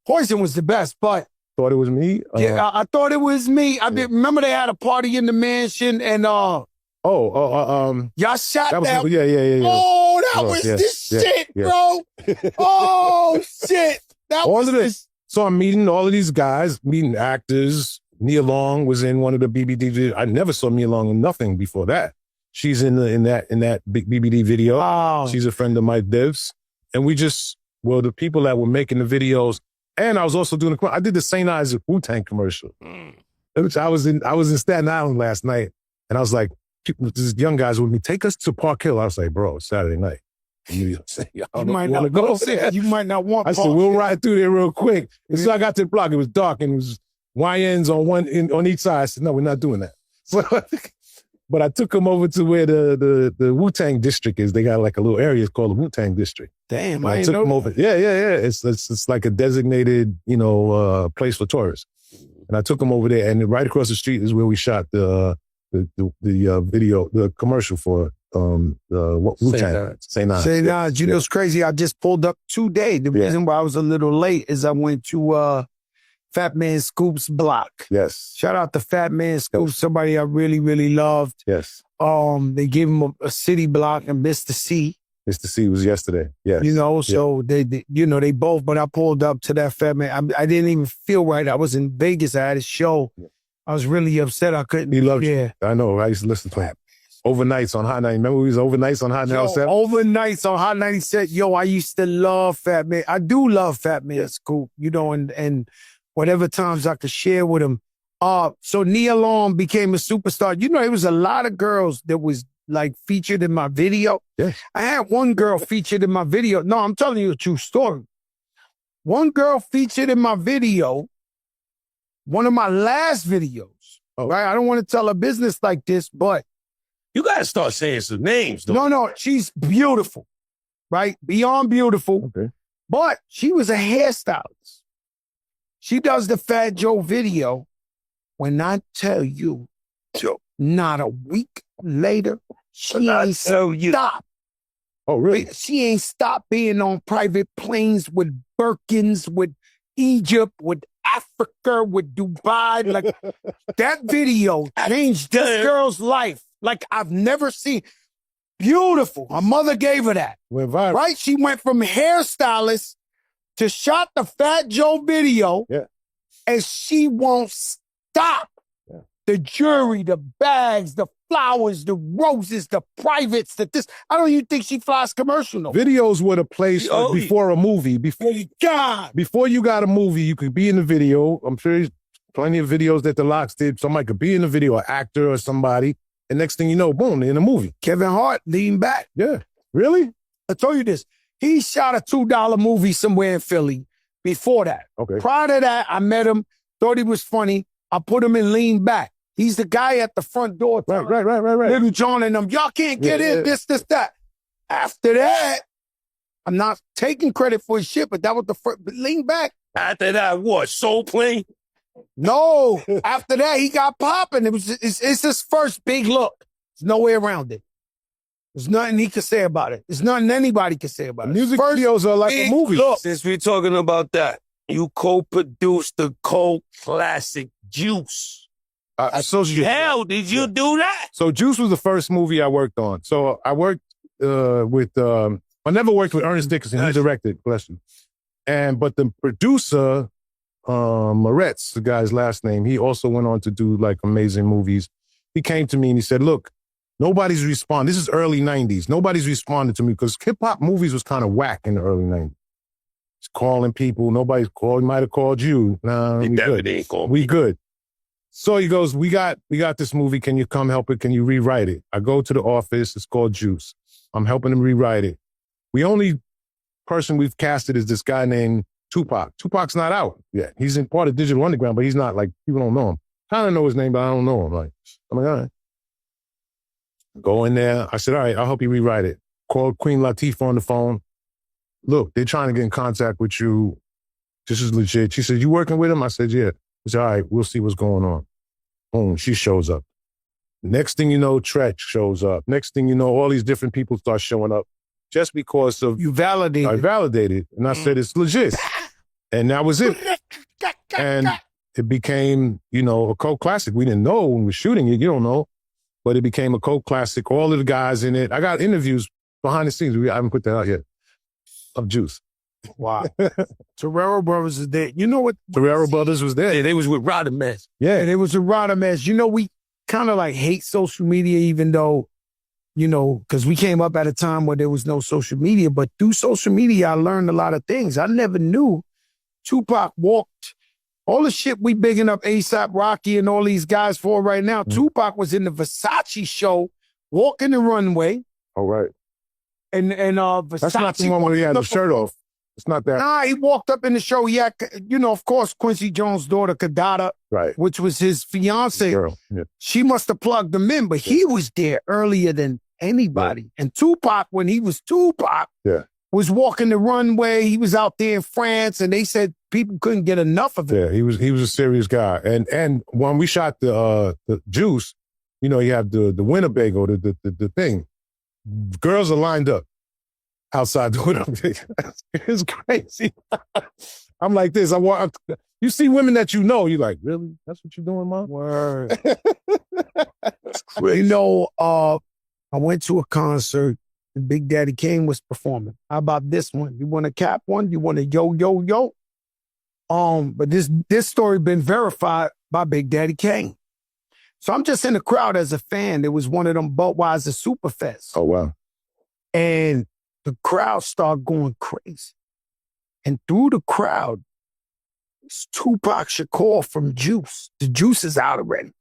Poison was the best, but Thought it was me. yeah, I thought it was me. I did. Remember they had a party in the mansion and y'all shot that. Yeah. Oh, that was this shit, bro. Oh shit, that all was of this. So I'm meeting all of these guys, meeting actors. Nia Long was in one of the BBD. I never saw Nia Long in nothing before that. She's in that big BBD video. Oh. She's a friend of Mike Div's. And we just, the people that were making the videos, and I was also doing I did the St. Isaac Wu-Tang commercial. Which I was in Staten Island last night, and I was like, these young guys with me, take us to Park Hill. I was like, bro, it's Saturday night. You might not go there. You might not want. I said, we'll ride through there real quick. And so I got to the block. It was dark and it was YNs on each side. I said, no, we're not doing that. But I took them over to where the Wu-Tang district is. They got like a little area called the Wu-Tang district. Damn, I took them over. Yeah. It's like a designated, place for tourists. And I took them over there, and right across the street is where we shot the video, the commercial for Wu-Tang. St. Ives. You know, it's crazy. I just pulled up today. The reason why I was a little late is I went to Fat Man Scoop's block. Yes. Shout out to Fat Man Scoop, somebody I really, really loved. Yes. They gave him a city block and Mr. C. Mr. C was yesterday. Yes. So they they both, but I pulled up to that Fat Man. I didn't even feel right. I was in Vegas. I had a show. Yeah. I was really upset. I couldn't. He loved you. I know. I used to listen to him. Overnights on Hot 90. Remember we was overnights on Hot 97? Overnights on Hot 97. Yo, I used to love Fat Man. I do love Fat Man Scoop, and whatever times I could share with him. So Nia Long became a superstar. There was a lot of girls that was like featured in my video. Yeah. I had one girl featured in my video. No, I'm telling you a true story. One girl featured in my video, one of my last videos. Oh. Right? I don't want to tell her business like this, but you got to start saying some names, though. No, she's beautiful, right? Beyond beautiful. Okay. But she was a hairstylist. She does the Fat Joe video. When I tell you, not a week later, she ain't stopped. Oh, really? She ain't stopped being on private planes with Birkins, with Egypt, with Africa with Dubai. Like that video changed this girl's life. Like I've never seen. Beautiful. Her mother gave her that. Went viral. Right? She went from hairstylist to shot the Fat Joe video. Yeah. And she won't stop. Yeah. The jewelry, the bags, the flowers, the roses, the privates, I don't even think she flies commercial no. Videos were the place before a movie. Before you got a movie, you could be in the video. I'm sure there's plenty of videos that the Locks did. Somebody could be in the video, an actor or somebody. And next thing you know, boom, they're in a movie. Kevin Hart, Lean Back. Yeah. Really? I told you this. He shot a $2 movie somewhere in Philly before that. Okay. Prior to that, I met him, thought he was funny. I put him in Lean Back. He's the guy at the front door. Right. Little John and them, y'all can't get in, this, that. After that, I'm not taking credit for his shit, but that was the first. Lean Back. After that, what? Soul Plane? No. After that, he got popping. It's his first big look. There's no way around it. There's nothing he could say about it. There's nothing anybody can say about it. Music videos are like a movie. Look. Since we're talking about that, you co-produced the cult classic Juice. Hell, did you do that? So Juice was the first movie I worked on. So I worked with, I never worked with Ernest Dickerson. He directed, bless you. But the producer, Moretz, the guy's last name, he also went on to do like amazing movies. He came to me and he said, look, nobody's responding. This is early 90s. Nobody's responding to me because hip-hop movies was kind of whack in the early 90s. He's calling people. Nobody's called. He might have called you. Nah, we good. We good. So he goes, we got this movie. Can you come help it? Can you rewrite it? I go to the office. It's called Juice. I'm helping him rewrite it. The only person we've casted is this guy named Tupac. Tupac's not out yet. He's in part of Digital Underground, but he's not like, people don't know him. Kind of know his name, but I don't know him. I'm like, all right. Go in there. I said, all right, I'll help you rewrite it. Called Queen Latifah on the phone. Look, they're trying to get in contact with you. This is legit. She said, you working with him? I said, yeah. She said, all right, we'll see what's going on. Boom, she shows up. Next thing you know, Tretch shows up. Next thing you know, all these different people start showing up just because of... You validated. I validated. And I said, it's legit. And that was it. And it became, a cult classic. We didn't know when we were shooting it. You don't know. But it became a cult classic. All of the guys in it. I got interviews behind the scenes. I haven't put that out yet. Of Juice. Wow. Terrell Brothers is there. You know what? Terrell Brothers was there. Yeah, they was with Rodamez. Yeah. And it was a Rodamez. We kind of like hate social media, even though, because we came up at a time where there was no social media. But through social media, I learned a lot of things. I never knew Tupac walked. All the shit we bigging up A$AP Rocky and all these guys for right now. Tupac was in the Versace show, walking the runway. All right. And Versace. That's not the one where he had the shirt off. It's not that. Nah, he walked up in the show. He had, of course, Quincy Jones' daughter, Kadada, right, which was his fiance. Girl. Yeah. She must have plugged him in, but he was there earlier than anybody. Yeah. And Tupac, when he was Tupac, was walking the runway. He was out there in France, and they said people couldn't get enough of it. Yeah, he was a serious guy. And when we shot the Juice, you have the Winnebago, the thing. Girls are lined up outside the Winnebago. It's crazy. I'm like this. You see women that you're like, really? That's what you're doing, Mom? Word. I went to a concert and Big Daddy Kane was performing. How about this one? You want a cap one? You want a yo, yo, yo? But this story been verified by Big Daddy Kane. So I'm just in the crowd as a fan. There was one of them Budweiser Superfests. Oh, wow. And the crowd started going crazy. And through the crowd, it's Tupac Shakur from Juice. The Juice is out already.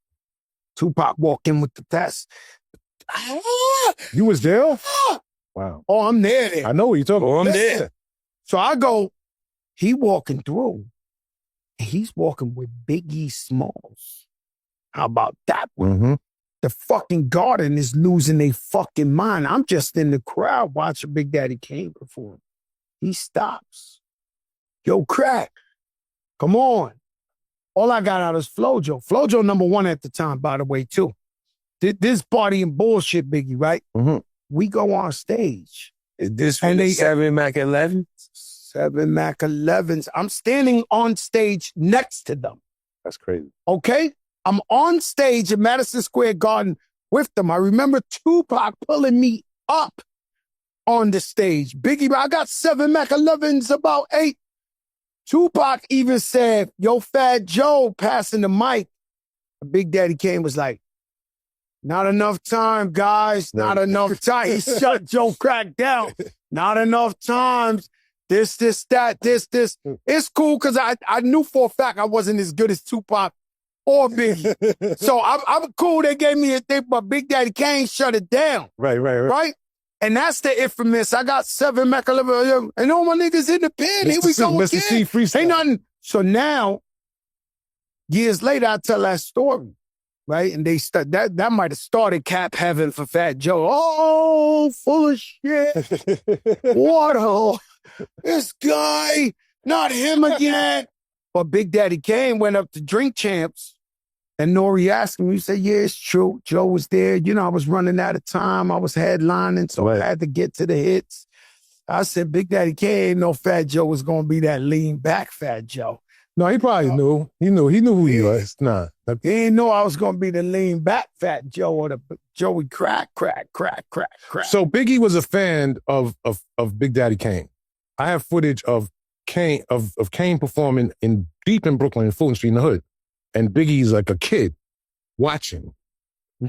Tupac walked in with the test. You was there? Wow. Oh, I'm there. I know what you're talking about. I'm there. So I go, he walking through. And he's walking with Biggie Smalls. How about that one? Mm-hmm. The fucking garden is losing their fucking mind. I'm just in the crowd watching Big Daddy Kane perform. He stops. Yo, Crack, come on. All I got out is Flojo. Flojo #1 at the time, by the way, too. This party and bullshit, Biggie, right? Mm-hmm. We go on stage. Is this from 7 Mac 11? 7 Mac 11s. I'm standing on stage next to them. That's crazy. Okay? I'm on stage in Madison Square Garden with them. I remember Tupac pulling me up on the stage. Biggie, I got 7 Mac 11s, about 8. Tupac even said, yo, Fat Joe, passing the mic. Big Daddy Kane was like, not enough time, guys. Not enough time. He shut Joe Crack down. Not enough times. This, that, this. It's cool because I knew for a fact I wasn't as good as Tupac or Biggie. So I'm cool. They gave me a thing, but Big Daddy Kane shut it down. Right? And that's the infamous. I got 7 Mac 11, and all my niggas in the pen. Here we go Mr. C again. freestyle. Ain't nothing. So now, years later, I tell that story, right? And that might have started Cap Heaven for Fat Joe. Oh, full of shit. What this guy, not him again. But Big Daddy Kane went up to Drink Champs, and Nori asked him, he said, yeah, it's true. Joe was there. You know, I was running out of time. I was headlining, so I had to get to the hits. I said, Big Daddy Kane ain't no Fat Joe was going to be that lean back Fat Joe. No, he probably knew. He knew who he was. Nah. He didn't know I was going to be the lean back Fat Joe or the Joey crack. So Biggie was a fan of Big Daddy Kane. I have footage of Kane performing deep in Brooklyn, in Fulton Street in the hood. And Biggie's like a kid watching,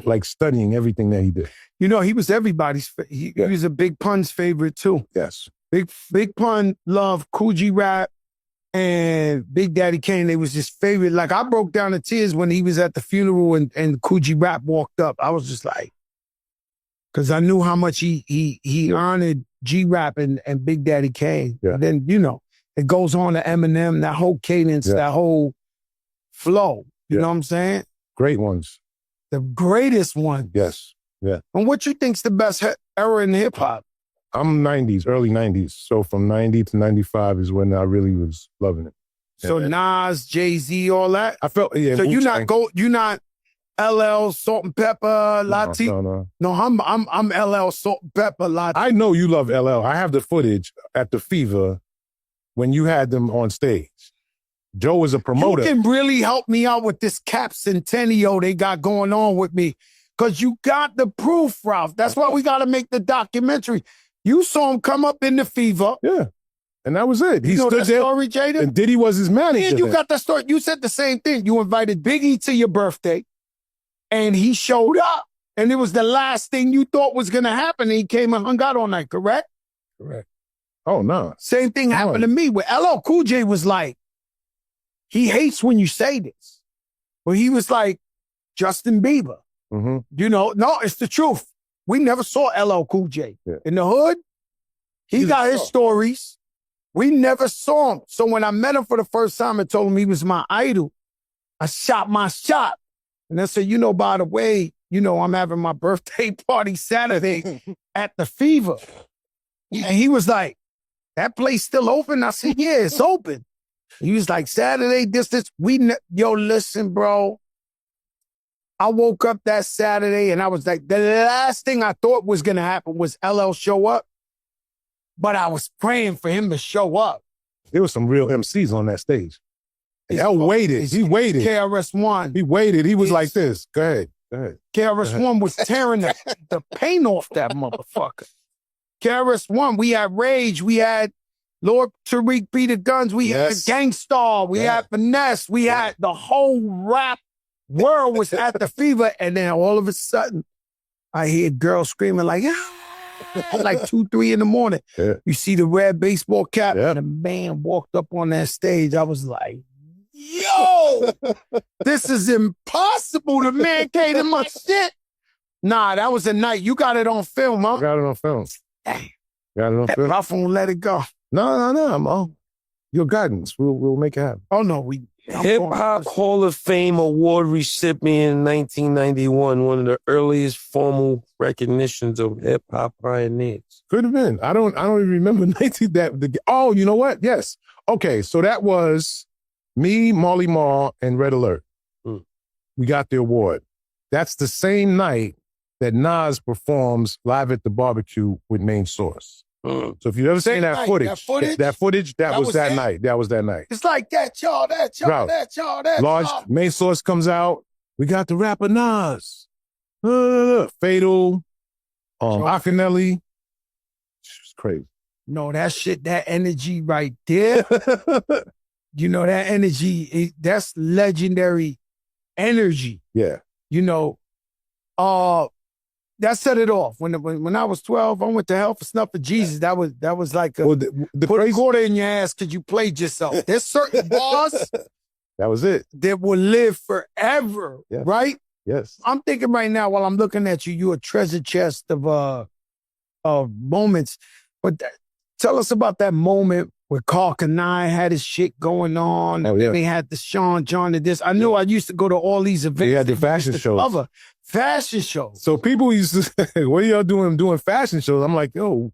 like studying everything that he did. You know, he was everybody's, he was a Big Pun's favorite too. Yes. Big Pun loved Coogee Rap and Big Daddy Kane. They was his favorite. Like I broke down in tears when he was at the funeral and Coogee Rap walked up. I was just like, because I knew how much he honored G-Rap and Big Daddy Kane. Yeah. And then, you know, it goes on to Eminem, that whole cadence, that whole flow. You know what I'm saying? Great ones. The greatest one. Yes. Yeah. And what you think's the best era in hip hop? I'm 90s, early 90s. So from 90 to 95 is when I really was loving it. So Nas, Jay-Z, all that? I felt, yeah. So Wu-Tang. you're not LL, Salt and Pepper, Latin? No, I'm LL, Salt and Pepper, Latin. I know you love LL. I have the footage at the Fever when you had them on stage. Joe was a promoter. You can really help me out with this Cap Centennial they got going on with me. Because you got the proof, Ralph. That's why we got to make the documentary. You saw him come up in the Fever. Yeah. And that was it. He stood there. Story, Jada? And Diddy was his manager. Yeah, you got that story. You said the same thing. You invited Biggie to your birthday, and he showed up. And it was the last thing you thought was going to happen. And he came and hung out all night, correct? Correct. Oh, no. Same thing happened to me where LL Cool J was like, he hates when you say this. But he was like, Justin Bieber. Mm-hmm. You know, no, it's the truth. We never saw LL Cool J. Yeah. In the hood, he got his stories. We never saw him. So when I met him for the first time and told him he was my idol, I shot my shot. And I said, you know, by the way, you know, I'm having my birthday party Saturday at the Fever. And he was like, that place still open? I said, yeah, it's open. He was like, Saturday, this. Yo, listen, bro. I woke up that Saturday and I was like, the last thing I thought was going to happen was LL show up. But I was praying for him to show up. There was some real MCs on that stage. L waited. He waited. KRS-One. He waited. He was like this. Go ahead. KRS-One was tearing the paint off that motherfucker. KRS-One, we had Rage. We had Lord Tariq Peter Guns. We had Gangstar. We had Finesse. We had the whole rap world was at the Fever. And then all of a sudden, I hear girls screaming like, like 2, 3 in the morning. Yeah. You see the red baseball cap and the man walked up on that stage. I was like, yo, this is impossible. The man came in my shit. Nah, that was a night. You got it on film, huh? Got it on film. Dang. Got it on film. Ralph won't let it go. No. Your guidance. We'll make it happen. Oh, no. Hip Hop Hall of Fame award recipient in 1991, one of the earliest formal recognitions of hip hop pioneers. Could have been. I don't even remember 19 oh, you know what? Yes. Okay, so that was me, Marley Marl, and Red Alert. We got the award. That's the same night that Nas performs Live at the Barbecue with Main Source. Mm. So if you've ever seen That that footage, that was that night. That was that night. It's like that, y'all, Bro, that, y'all, that, Large y'all. main source comes out. We got the rapper Nas. Fatal. Akinelli. It's crazy. No, that shit, that energy right there. You know, that energy, that's legendary energy. Yeah. You know, that set it off. When I was 12, I went to hell for Snuff of Jesus. That was like a put a quarter in your ass because you played yourself. There's certain bars that was it. That will live forever, right? Yes. I'm thinking right now while I'm looking at you, you're a treasure chest of moments. But tell us about that moment where Carl Kanai had his shit going on. Oh, yeah. They had the Sean John and this. I knew I used to go to all these events. They had the fashion shows. Fashion shows. So people used to say, what are y'all doing fashion shows? I'm like, yo,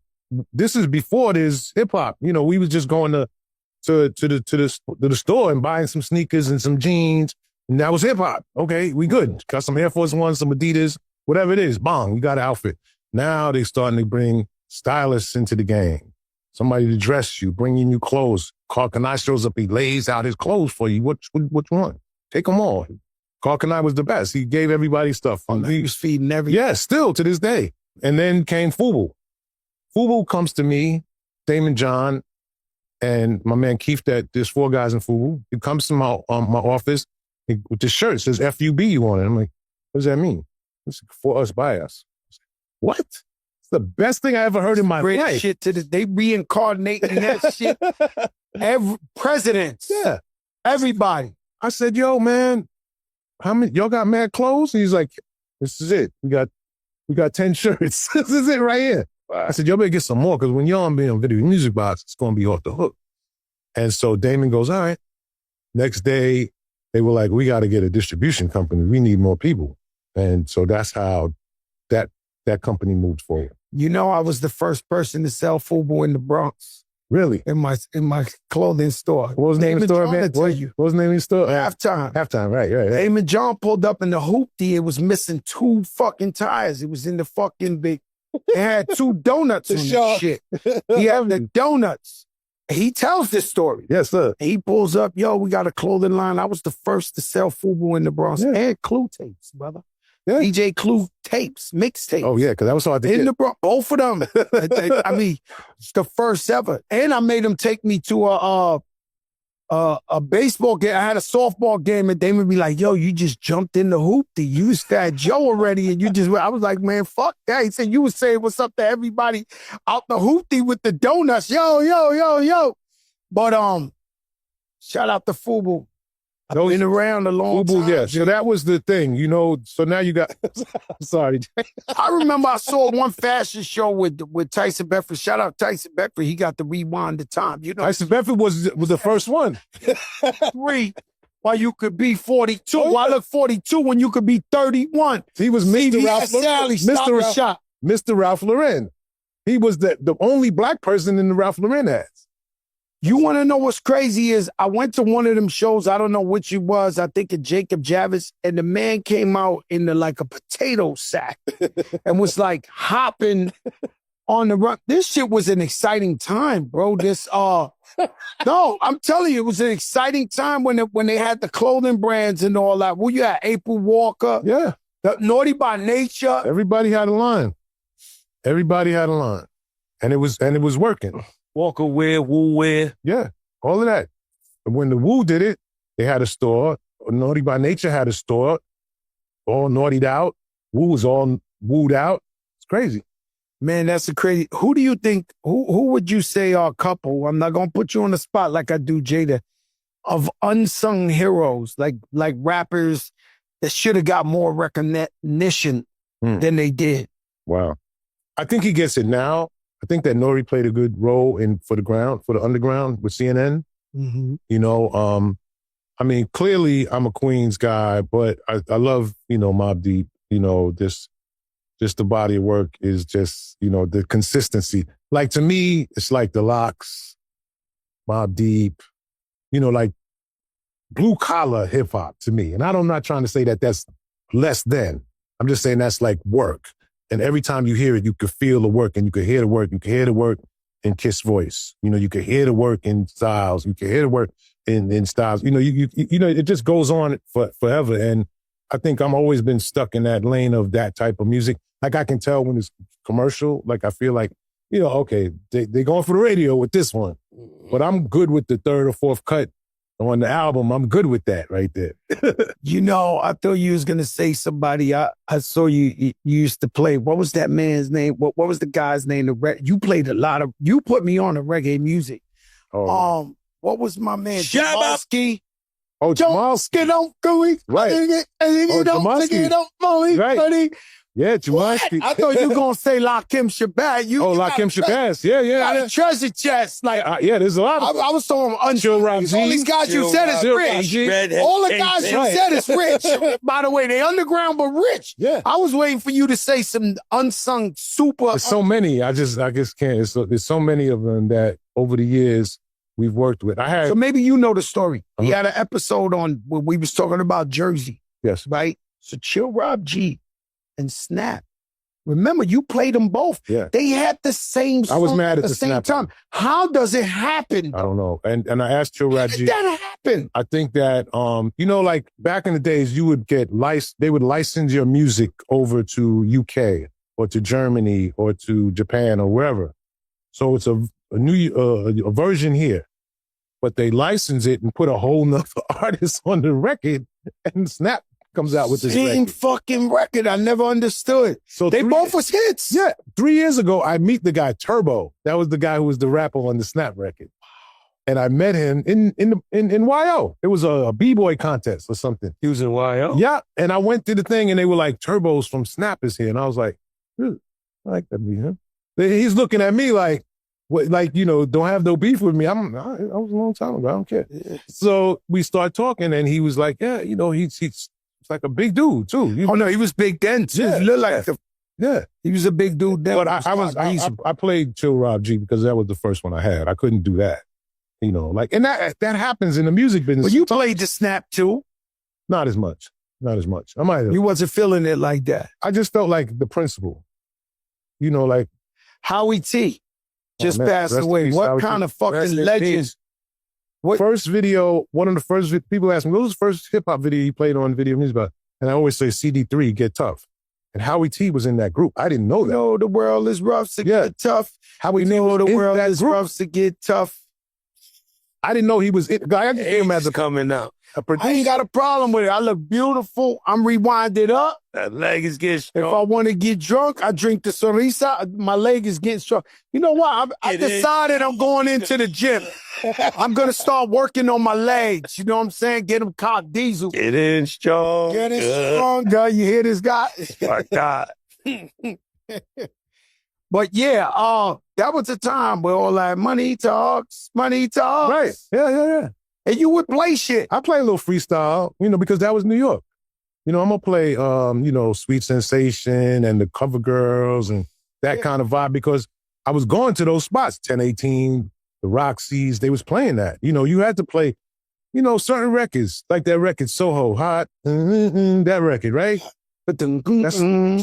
this is before this hip hop. You know, we was just going to the store and buying some sneakers and some jeans. And that was hip hop. Okay, we good. Got some Air Force Ones, some Adidas, whatever it is. Bong, we got an outfit. Now they starting to bring stylists into the game. Somebody to dress you, bring you new clothes. Carl Kanai shows up, he lays out his clothes for you. What you want? Take them all. Carl Kanai was the best. He gave everybody stuff. He was feeding everything. Yeah, still to this day. And then came Fubu. Fubu comes to me, Damon John, and my man Keith, that there's 4 guys in Fubu. He comes to my office with the shirt, says FUB on it. I'm like, what does that mean? It's for us, by us. What? It's the best thing I ever heard in my life. Shit they reincarnating that shit. Every presidents. Yeah. Everybody. I said, yo, man, how many y'all got mad clothes? And he's like, this is it. We got 10 shirts. This is it right here. I said, y'all better get some more, because when y'all be on Video Music Box, it's gonna be off the hook. And so Damon goes, all right. Next day, they were like, we gotta get a distribution company. We need more people. And so that's how that company moved forward. You know, I was the first person to sell Fubu in the Bronx. Really? In my clothing store. What was the name of the store, man? What was the name of the store? Halftime. Halftime, right. Damon John pulled up in the hoopty. It was missing 2 fucking tires. It was in the fucking big. It had 2 donuts on the shit. He had the donuts. He tells this story. Yes, sir. He pulls up, yo, we got a clothing line. I was the first to sell Fubu in the Bronx. And Clue tapes, brother. Yeah. DJ Clue tapes, mixtapes. Oh, yeah, because that was hard to get. In the Bronx, both of them. I mean, it's the first ever. And I made them take me to a baseball game. I had a softball game, and they would be like, yo, you just jumped in the hoopty. You was Fat Joe already, and I was like, man, fuck that. He said, you was saying what's up to everybody out the hoopty with the donuts. Yo. But shout out to Fubu. I've been around a long time. Yeah, so that was the thing, you know. So now you got, I'm sorry. I remember I saw one fashion show with Tyson Bedford. Shout out Tyson Bedford. He got to rewind the time. You know, Tyson Bedford was the first one. 3, while you could be 42. Why look 42 when you could be 31? He was Mr. Ralph Lauren. Mr. Ralph Lauren. He was the only black person in the Ralph Lauren ads. You want to know what's crazy is I went to one of them shows. I don't know which it was. I think of Jacob Javis, and the man came out in like a potato sack and was like hopping on the run. This shit was an exciting time, bro. No, I'm telling you, it was an exciting time when they had the clothing brands and all that. Well, you had April Walker. Yeah. Naughty by Nature. Everybody had a line. And it was working. Walker wear, Wu wear. Yeah, all of that. And when the Wu did it, they had a store. Naughty by Nature had a store. All naughtied out. Wu was all wooed out. It's crazy. Man, that's a crazy. Who do you think, who would you say are a couple? I'm not going to put you on the spot like I do Jada, of unsung heroes, like rappers that should have got more recognition than they did. Wow. I think he gets it now. I think that Nori played a good role for the underground with CNN. Mm-hmm. You know, I mean, clearly I'm a Queens guy, but I love, you know, Mobb Deep. You know, just the body of work is just, you know, the consistency. Like, to me, it's like the Lox, Mobb Deep, you know, like blue collar hip hop to me. And I'm not trying to say that that's less than. I'm just saying that's like work. And every time you hear it, you could feel the work, and you could hear the work. You could hear the work. in Kiss voice. You know, you could hear the work in Styles. You could hear the work in Styles. You know, you know, it just goes on forever. And I think I'm always been stuck in that lane of that type of music. Like I can tell when it's commercial. Like I feel like, you know, okay, they going for the radio with this one, but I'm good with the third or fourth cut on the album. I'm good with that right there. You know, I thought you was gonna say somebody. I saw you used to play. What was that man's name? What was the guy's name? You played a lot of. You put me on the reggae music. Oh, what was my man? Jamalski. oh, Jamalski. Don't go. Right. Don't Right. Yeah, Jamalski. I thought you were gonna say Lakim Shabazz. Lakim Shabazz. Yeah. Got a treasure chest. Like, yeah, there's a lot of. I was talking Chill Rob G. all these guys you said is rich. All the guys you said is rich. By the way, they underground but rich. Yeah. I was waiting for you to say some unsung super. There's so many. I just can't. There's so many of them that over the years we've worked with. So maybe you know the story. Uh-huh. We had an episode on where we was talking about Jersey. Yes. Right? So Chill Rob G and Snap. Remember, you played them both. Yeah. They had the same song I was mad at the same Snap time. How does it happen? I don't know. And I asked Chill Rob How G. did that happen? I think that you know, like back in the days, you would get they would license your music over to UK or to Germany or to Japan or wherever. So it's a new version here, but they license it and put a whole nother artist on the record, and Snap comes out with this Same record. fucking record. I never understood. So They both was hits. Yeah, 3 years ago, I meet the guy Turbo. That was the guy who was the rapper on the Snap record, and I met him in YO. It was a b-boy contest or something. He was in YO. Yeah, and I went to the thing, and they were like, "Turbo's from Snap is here," and I was like, "Really? I like that be him." He's looking at me like, "What? Like, you know, don't have no beef with me." I was a long time ago. I don't care. Yeah. So we start talking, and he was like, "Yeah, you know, he's like a big dude too." Oh no, he was big then too. Yeah. He looked like Yeah, he was a big dude then. but I played Chill Rob G because that was the first one I had. I couldn't do that, you know. Like, and that happens in the music business. But you played the Snap too. Not as much. I might have. You wasn't feeling it like that. I just felt like the principle, you know, like Howie T just man, passed rest in away. peace, What Howie kind T. of fucking Rest in legend? peace. What- First video, one of the first people asked me, what was the first hip hop video you played on Video Music Box? And I always say CD3, Get Tough. And Howie T was in that group. I didn't know that. No, the world is rough to get tough. Howie T know was the in world that is group. rough to get tough. I didn't know he was in. I just came as He's coming out. a producer. I ain't got a problem with it. I look beautiful. I'm rewinded up. That leg is getting If strong. I want to get drunk, I drink the Sorisa. My leg is getting strong. You know what? I Get in. decided I'm going into the gym. I'm going to start working on my legs. You know what I'm saying? Get them cocked diesel. Get in strong. Get it stronger. You hear this guy? My God. But yeah, that was the time where all that money talks. Right. Yeah. And you would play shit. I play a little freestyle, you know, because that was New York. You know, I'm going to play, you know, Sweet Sensation and the Cover Girls and that kind of vibe because I was going to those spots, 1018, the Roxy's, they was playing that. You know, you had to play, you know, certain records, like that record, Soho, Hot, that record, right? But that's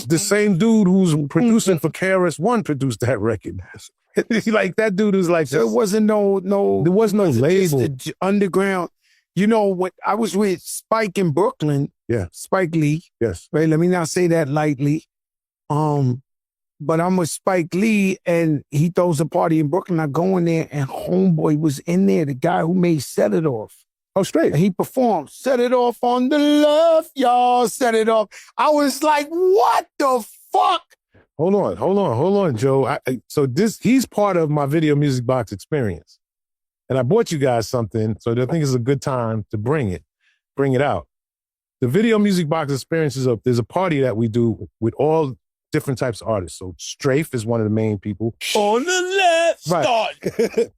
the same dude who's producing for KRS-One produced that record. Like that dude was like, There wasn't no. There was no label. Just the underground. You know, when I was with Spike in Brooklyn, Yeah. Spike Lee, Yes. right? Let me not say that lightly. But I'm with Spike Lee and he throws a party in Brooklyn. I go in there and Homeboy was in there, the guy who made Set It Off. Oh, straight. And he performed, set it off on the left, y'all, set it off. I was like, what the fuck? Hold on, Joe. So he's part of my Video Music Box experience. And I bought you guys something, so I think it's a good time to bring it out. The Video Music Box experience there's a party that we do with all different types of artists. So Strafe is one of the main people. On the left, Right. start.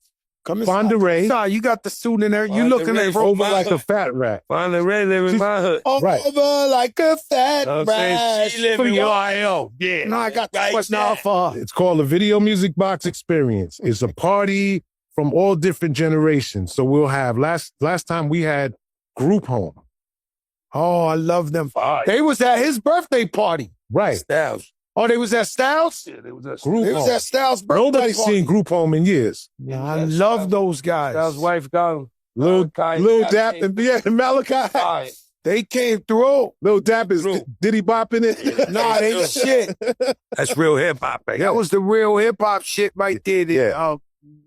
Come Fonda Ray. Sorry, you got the suit in there. You Fonda looking Ray at from Over my like a hood. fat rat. Find the red live in my hood. Right. over like a fat I'm saying rat. she live For in you. YO. Yeah. No, I got the Right question there. out for her. It's called the Video Music Box experience. It's a party from all different generations. So we'll have, last time we had Group Home. Oh, I love them. Fire. They was at his birthday party. Right. Styles. Oh, they was at Styles? Yeah, they was at Group They was home. at Styles' birthday Nobody's party. seen group home in years. Yeah, I love those guys. Styles' wife got him. Lil Malachi, Dap and Malachi. All right. They came through. Lil Dap is True. Diddy bopping it. Nah, they shit. That's real hip hop, right? That was the real hip hop shit right there. Yeah.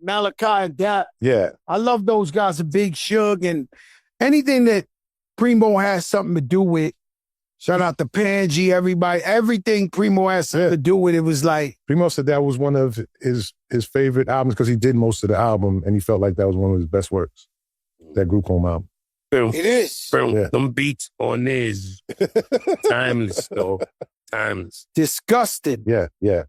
Malachi and Dap. Yeah. I love those guys, a Big Shug, and anything that Primo has something to do with. Shout out to Panji, everybody. Everything Primo has something to do with, it was like. Primo said that was one of his favorite albums because he did most of the album and he felt like that was one of his best works. That group home album. Boom. It is. Boom. Yeah. Them beats on this. Timeless, though. Timeless. Disgusted. Yeah, yeah.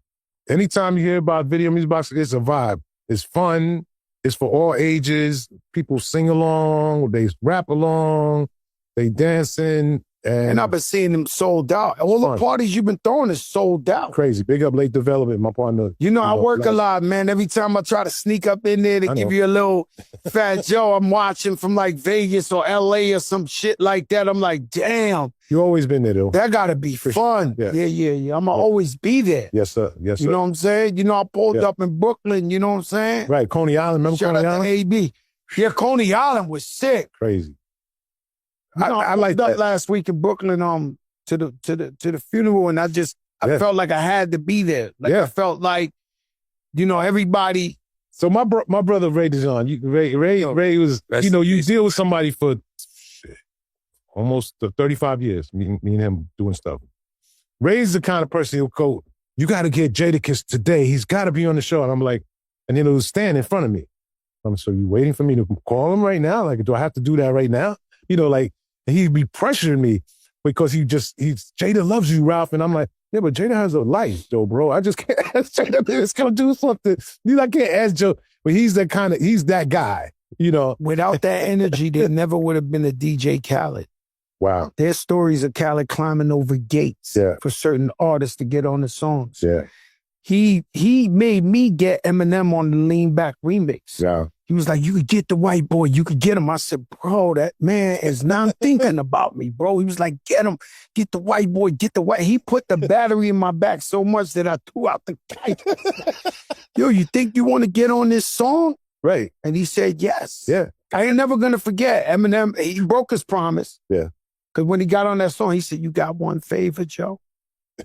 Anytime you hear about video music box, it's a vibe. It's fun. It's for all ages. People sing along. They rap along. They dancing. And I've been seeing them sold out. All the Fun. parties you've been throwing is sold out. Crazy. Big up Late Development, my partner. You know, I work a lot, man. Every time I try to sneak up in there to I give know. you a little Fat Joe, I'm watching from like Vegas or LA or some shit like that. I'm like, damn, You always been there, though. that gotta be fun. Yeah. Yeah. I'm gonna always be there. Yes, sir. Yes, sir. You know what I'm saying? You know, I pulled Yeah. up in Brooklyn, you know what I'm saying? Right, Coney Island. Remember Shout Coney out to Island? AB. Yeah, Coney Island was sick. Crazy. You know, I like pulled up that. last week in Brooklyn to the funeral, and I Yeah. felt like I had to be there. Like Yeah. I felt like, you know, everybody. So my brother Ray DeJean, Ray was, Rest you know, in you peace. deal with somebody for shit, almost 35 years, me and him doing stuff. Ray's the kind of person who'll go, you got to get Jadakiss today. He's got to be on the show. And I'm like, and then he'll stand in front of me. So you waiting for me to call him right now? Like, do I have to do that right now? You know, like, he'd be pressuring me because Jada loves you, Ralph. And I'm like, yeah, but Jada has a life, though, bro. I just can't ask Jada it's gonna do something. I can't ask Joe, but he's that guy, you know. Without that energy, there never would have been a DJ Khaled. Wow. There's stories of Khaled climbing over gates Yeah. for certain artists to get on the songs. Yeah. He made me get Eminem on the Lean Back remix. Yeah. He was like, you could get the white boy, you could get him. I said, bro, that man is not thinking about me, bro. He was like, get him, get the white boy, get the white. He put the battery in my back so much that I threw out the kite. Yo, you think you want to get on this song? Right. And he said, yes. Yeah. I ain't never going to forget. Eminem, he broke his promise. Yeah. Because when he got on that song, he said, you got one favor, Joe?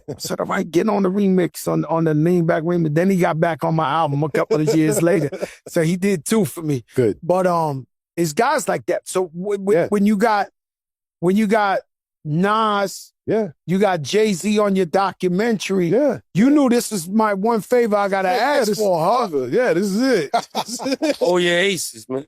I said, all right, get on the remix, on the Lean Back remix. Then he got back on my album a couple of years later. So he did two for me. Good. But it's guys like that. So Yeah. when you got Nas, Yeah. you got Jay-Z on your documentary, Yeah. you knew this is my one favor I got to ask this- for, huh? Yeah, this is it. Oh, your aces, man.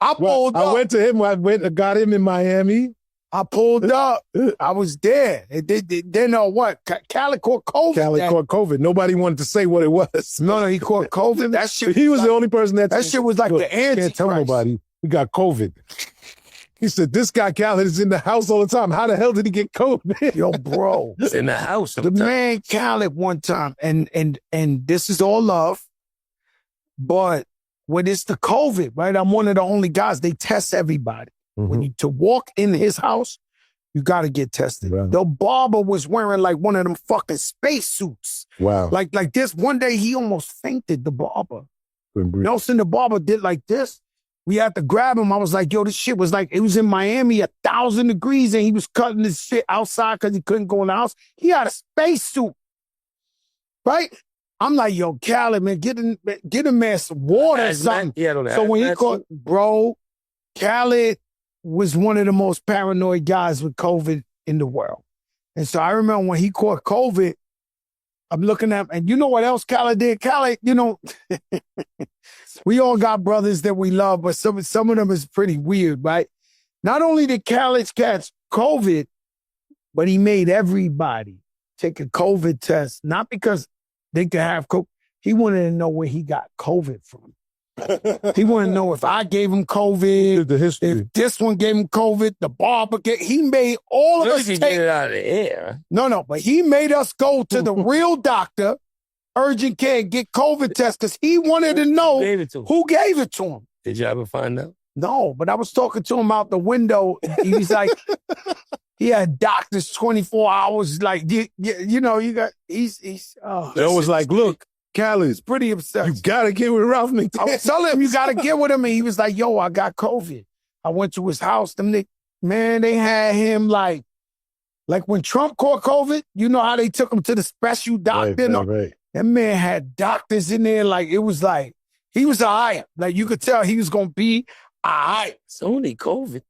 I pulled up. I went to him. I got him in Miami. I pulled up. I was there. Then what? Khaled caught COVID. Cali caught COVID. Nobody wanted to say what it was. No, he caught COVID. That shit. He was the only person that shit was like Look, the antichrist. Can't tell nobody. We got COVID. He said, this guy Khaled is in the house all the time. How the hell did he get COVID? Yo, bro. It's in the house. The sometimes. man Khaled one time, and this is all love, but when it's the COVID, right? I'm one of the only guys, they test everybody. When you to walk in his house, you got to get tested. Wow. The barber was wearing like one of them fucking space suits. Wow. Like this. One day he almost fainted, the barber. Couldn't breathe. Nelson, the barber, did like this. We had to grab him. I was like, yo, this shit was like, it was in Miami, 1,000 degrees, and he was cutting this shit outside because he couldn't go in the house. He had a space suit, right? I'm like, yo, Khaled, man, get him man some water or something. Yeah, don't So when he caught, bro, Khaled was one of the most paranoid guys with COVID in the world. And so I remember when he caught COVID, I'm looking at, and you know what else Khaled did? Khaled, you know, we all got brothers that we love, but some of them is pretty weird, right? Not only did Khaled catch COVID, but he made everybody take a COVID test, not because they could have COVID. He wanted to know where he got COVID from. He wanted to know if I gave him COVID, The history. if this one gave him COVID, the barber he made all of You us can take. get it out of the air. No, but he made us go to the real doctor, urgent care, and get COVID tests because he wanted to know Gave it to him. who gave it to him. Did you ever find out? No, but I was talking to him out the window. He was like, He had doctors 24 hours. Like, you know, he's Joe was like, look, Khaled, pretty obsessed. you gotta get with Ralph McDaniels. I was telling him, you gotta get with him. And he was like, yo, I got COVID. I went to his house. Man, they had him like when Trump caught COVID, you know how they took him to the special doctor? Right. That man had doctors in there. Like, it was like, he was all right. Like, you could tell he was going to be all right. It's only COVID.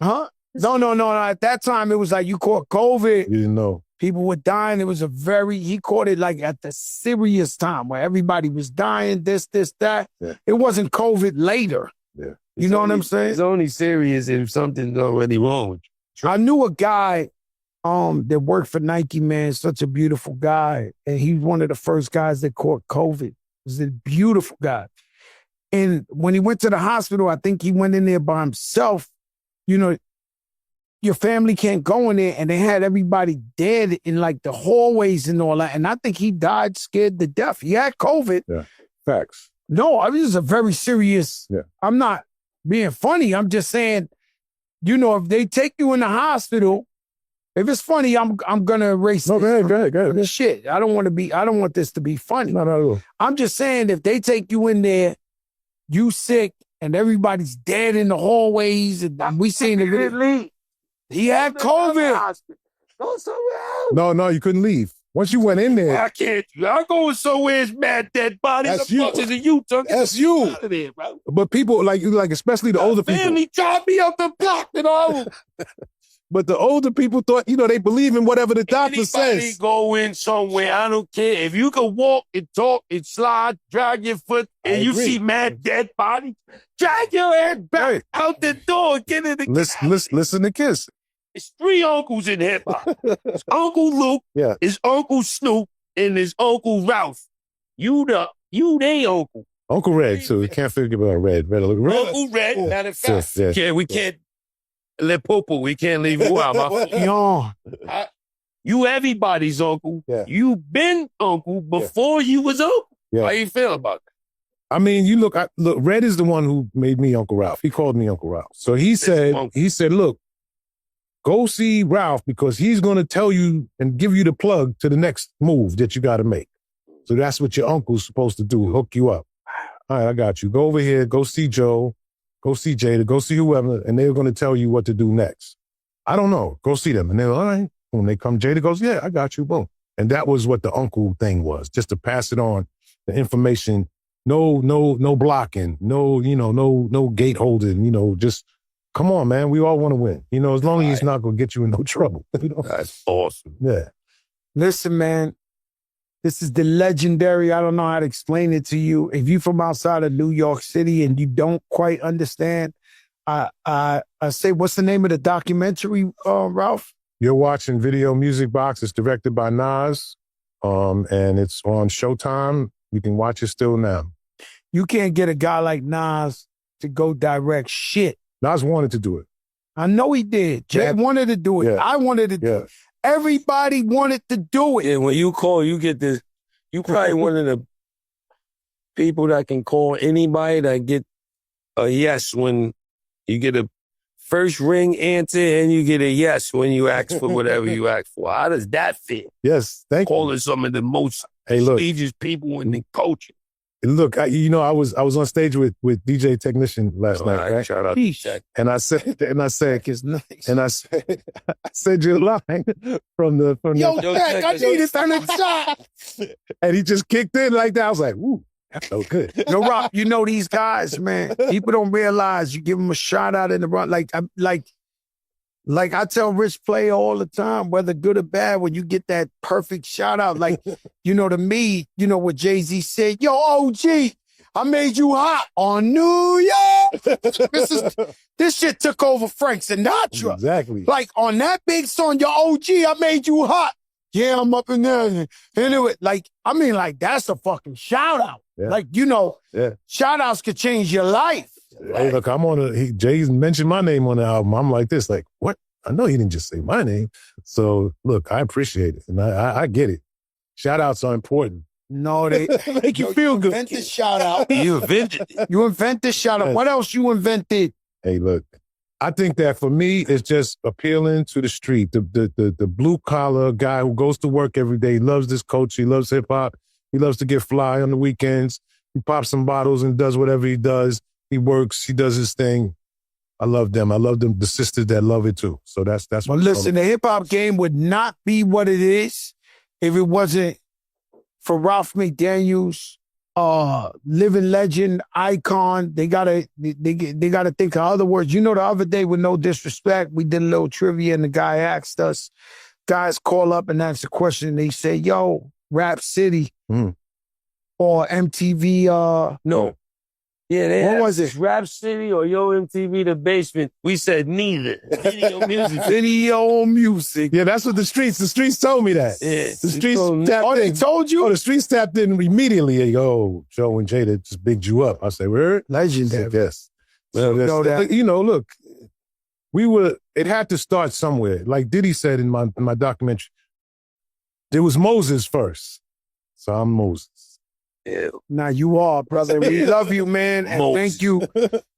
Huh? No. At that time, it was like you caught COVID. You didn't know. People were dying. It was he caught it like at the serious time where everybody was dying, this, that. Yeah. It wasn't COVID later. Yeah. You know what I'm saying? It's only serious if something's already wrong with you. I knew a guy that worked for Nike, man, such a beautiful guy. And he's one of the first guys that caught COVID. He was a beautiful guy. And when he went to the hospital, I think he went in there by himself. You know, your family can't go in there, and they had everybody dead in like the hallways and all that. And I think he died scared to death. He had COVID. Yeah, facts. No, I mean, this is a very serious. Yeah. I'm not being funny. I'm just saying, you know, if they take you in the hospital, if it's funny, I'm gonna erase. No, go ahead. This shit. I don't want this to be funny. No, not at all. I'm just saying, if they take you in there, you sick, and everybody's dead in the hallways, and we seen it. He had COVID. Go somewhere else. No, you couldn't leave. Once you went in there, I can't. I'm going somewhere it's mad dead bodies. That's you. That's you. Out of there, bro. but people like especially the older people. Family dropped me up the block and all. But the older people thought, you know, they believe in whatever the doctor Anybody says. go in somewhere, I don't care. If you can walk and talk and slide, drag your foot, and you agree. see mad dead bodies, drag your ass back out the door and get in the Listen to Kiss. It's three uncles in hip hop. It's Uncle Luke, Yeah. it's Uncle Snoop, and it's Uncle Ralph. You they uncle. Uncle Red, so we can't figure about Red. Uncle Red, matter of fact. Yeah. We can't let Popo, we can't leave you out. Yo, You everybody's uncle. Yeah. You been uncle before you was uncle. Yeah. How you feel about that? I mean, look, Red is the one who made me Uncle Ralph. He called me Uncle Ralph. So he said, look, go see Ralph because he's going to tell you and give you the plug to the next move that you got to make. So that's what your uncle's supposed to do, hook you up. All right, I got you. Go over here, go see Joe, go see Jada, go see whoever, and they're going to tell you what to do next. I don't know. Go see them. And they're all right. When they come, Jada goes, yeah, I got you. Boom. And that was what the uncle thing was, just to pass it on, the information. No blocking, no gate holding, just come on, man. We all want to win. As long as it's not going to get you in no trouble. That's awesome. Yeah. listen, man. This is the legendary, I don't know how to explain it to you. If you're from outside of New York City and you don't quite understand, I say, what's the name of the documentary, Ralph? You're watching Video Music Box. It's directed by Nas, and it's on Showtime. You can watch it still now. You can't get a guy like Nas to go direct shit. Nas wanted to do it. I know he did. Jay wanted to do it. Yeah. I wanted to do it. Everybody wanted to do it. Yeah, when you call, you get this. You probably one of the people that can call anybody that get a yes when you get a first ring answer and you get a yes when you ask for whatever you ask for. How does that fit? Yes, thank you. Calling some of the most prestigious people in the culture. Look, I was on stage with DJ Technician last night, right? Shout out to Shaq. And I said, It's nice. and I said your line from the Yo, Jack, I need it on the shot. And he just kicked in like that. I was like, ooh, that felt good. Yo, Rob, you know these guys, man. People don't realize you give them a shout out in the run. Like I tell Rich Player all the time, whether good or bad, when you get that perfect shout out, like, to me, what Jay-Z said, yo, OG, I made you hot on New York. This shit took over Frank Sinatra. Exactly. Like on that big song, yo, OG, I made you hot. Yeah, I'm up in there. Anyway, that's a fucking shout out. Yeah. Like, shout outs could change your life. Hey, look, I'm on Jay's mentioned my name on the album. I'm like this, like, what? I know he didn't just say my name. So, look, I appreciate it. And I get it. Shout outs are important. No, they make you feel good. Invent the shout out. You invented it. You invent the shout out. What else you invented? Hey, look, I think that for me, it's just appealing to the street, the blue collar guy who goes to work every day, loves this culture, he loves hip hop, he loves to get fly on the weekends, he pops some bottles and does whatever he does. He works, he does his thing. I love them. I love them, the sisters that love it too. So that's Well, listen, the hip hop game would not be what it is if it wasn't for Ralph McDaniels, living legend, icon. They gotta think of other words. You know, the other day, with no disrespect, we did a little trivia and the guy asked us, guys call up and ask a question and they say, yo, Rap City or MTV, No. Yeah, they what asked was it? Rap City or Yo MTV The Basement? We said neither. Video music. Video music. Yeah, that's what the streets told me that. Yeah, The streets tapped Oh, they in. told you? Oh, the streets tapped in immediately. Yo, Joe and Jada just bigged you up. I said, word? Legendary. Yes. Well, know that. you know, look, it had to start somewhere. Like Diddy said in my documentary, there was Moses first. So I'm Moses. Yeah. Now you are, brother. We love you, man. And Most. thank you.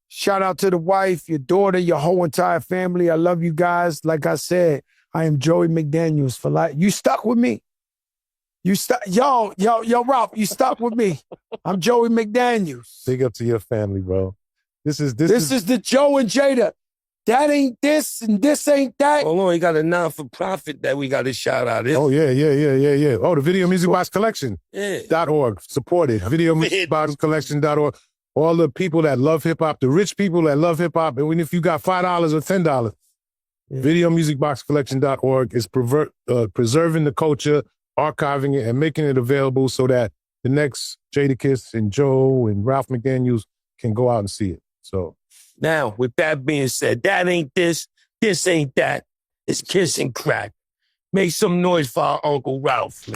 Shout out to the wife, your daughter, your whole entire family. I love you guys. Like I said, I am Joey McDaniels for life. You stuck with me. You stuck. Yo, Ralph, you stuck with me. I'm Joey McDaniels. Big up to your family, bro. This is This is the Joe and Jada. That ain't this and this ain't that. Hold on, he got a non-for-profit that we got to shout out. Oh, yeah. Oh, the Video Music Box Collection. Yeah. .org. Support it. Video Music Box Collection.org. All the people that love hip hop, the rich people that love hip hop, and if you got $5 or $10, Video Music Box Collection.org is preserving the culture, archiving it, and making it available so that the next Jadakiss and Joe and Ralph McDaniels can go out and see it. So. Now, with that being said, that ain't this ain't that. It's Kiss and Crack. Make some noise for our Uncle Ralph.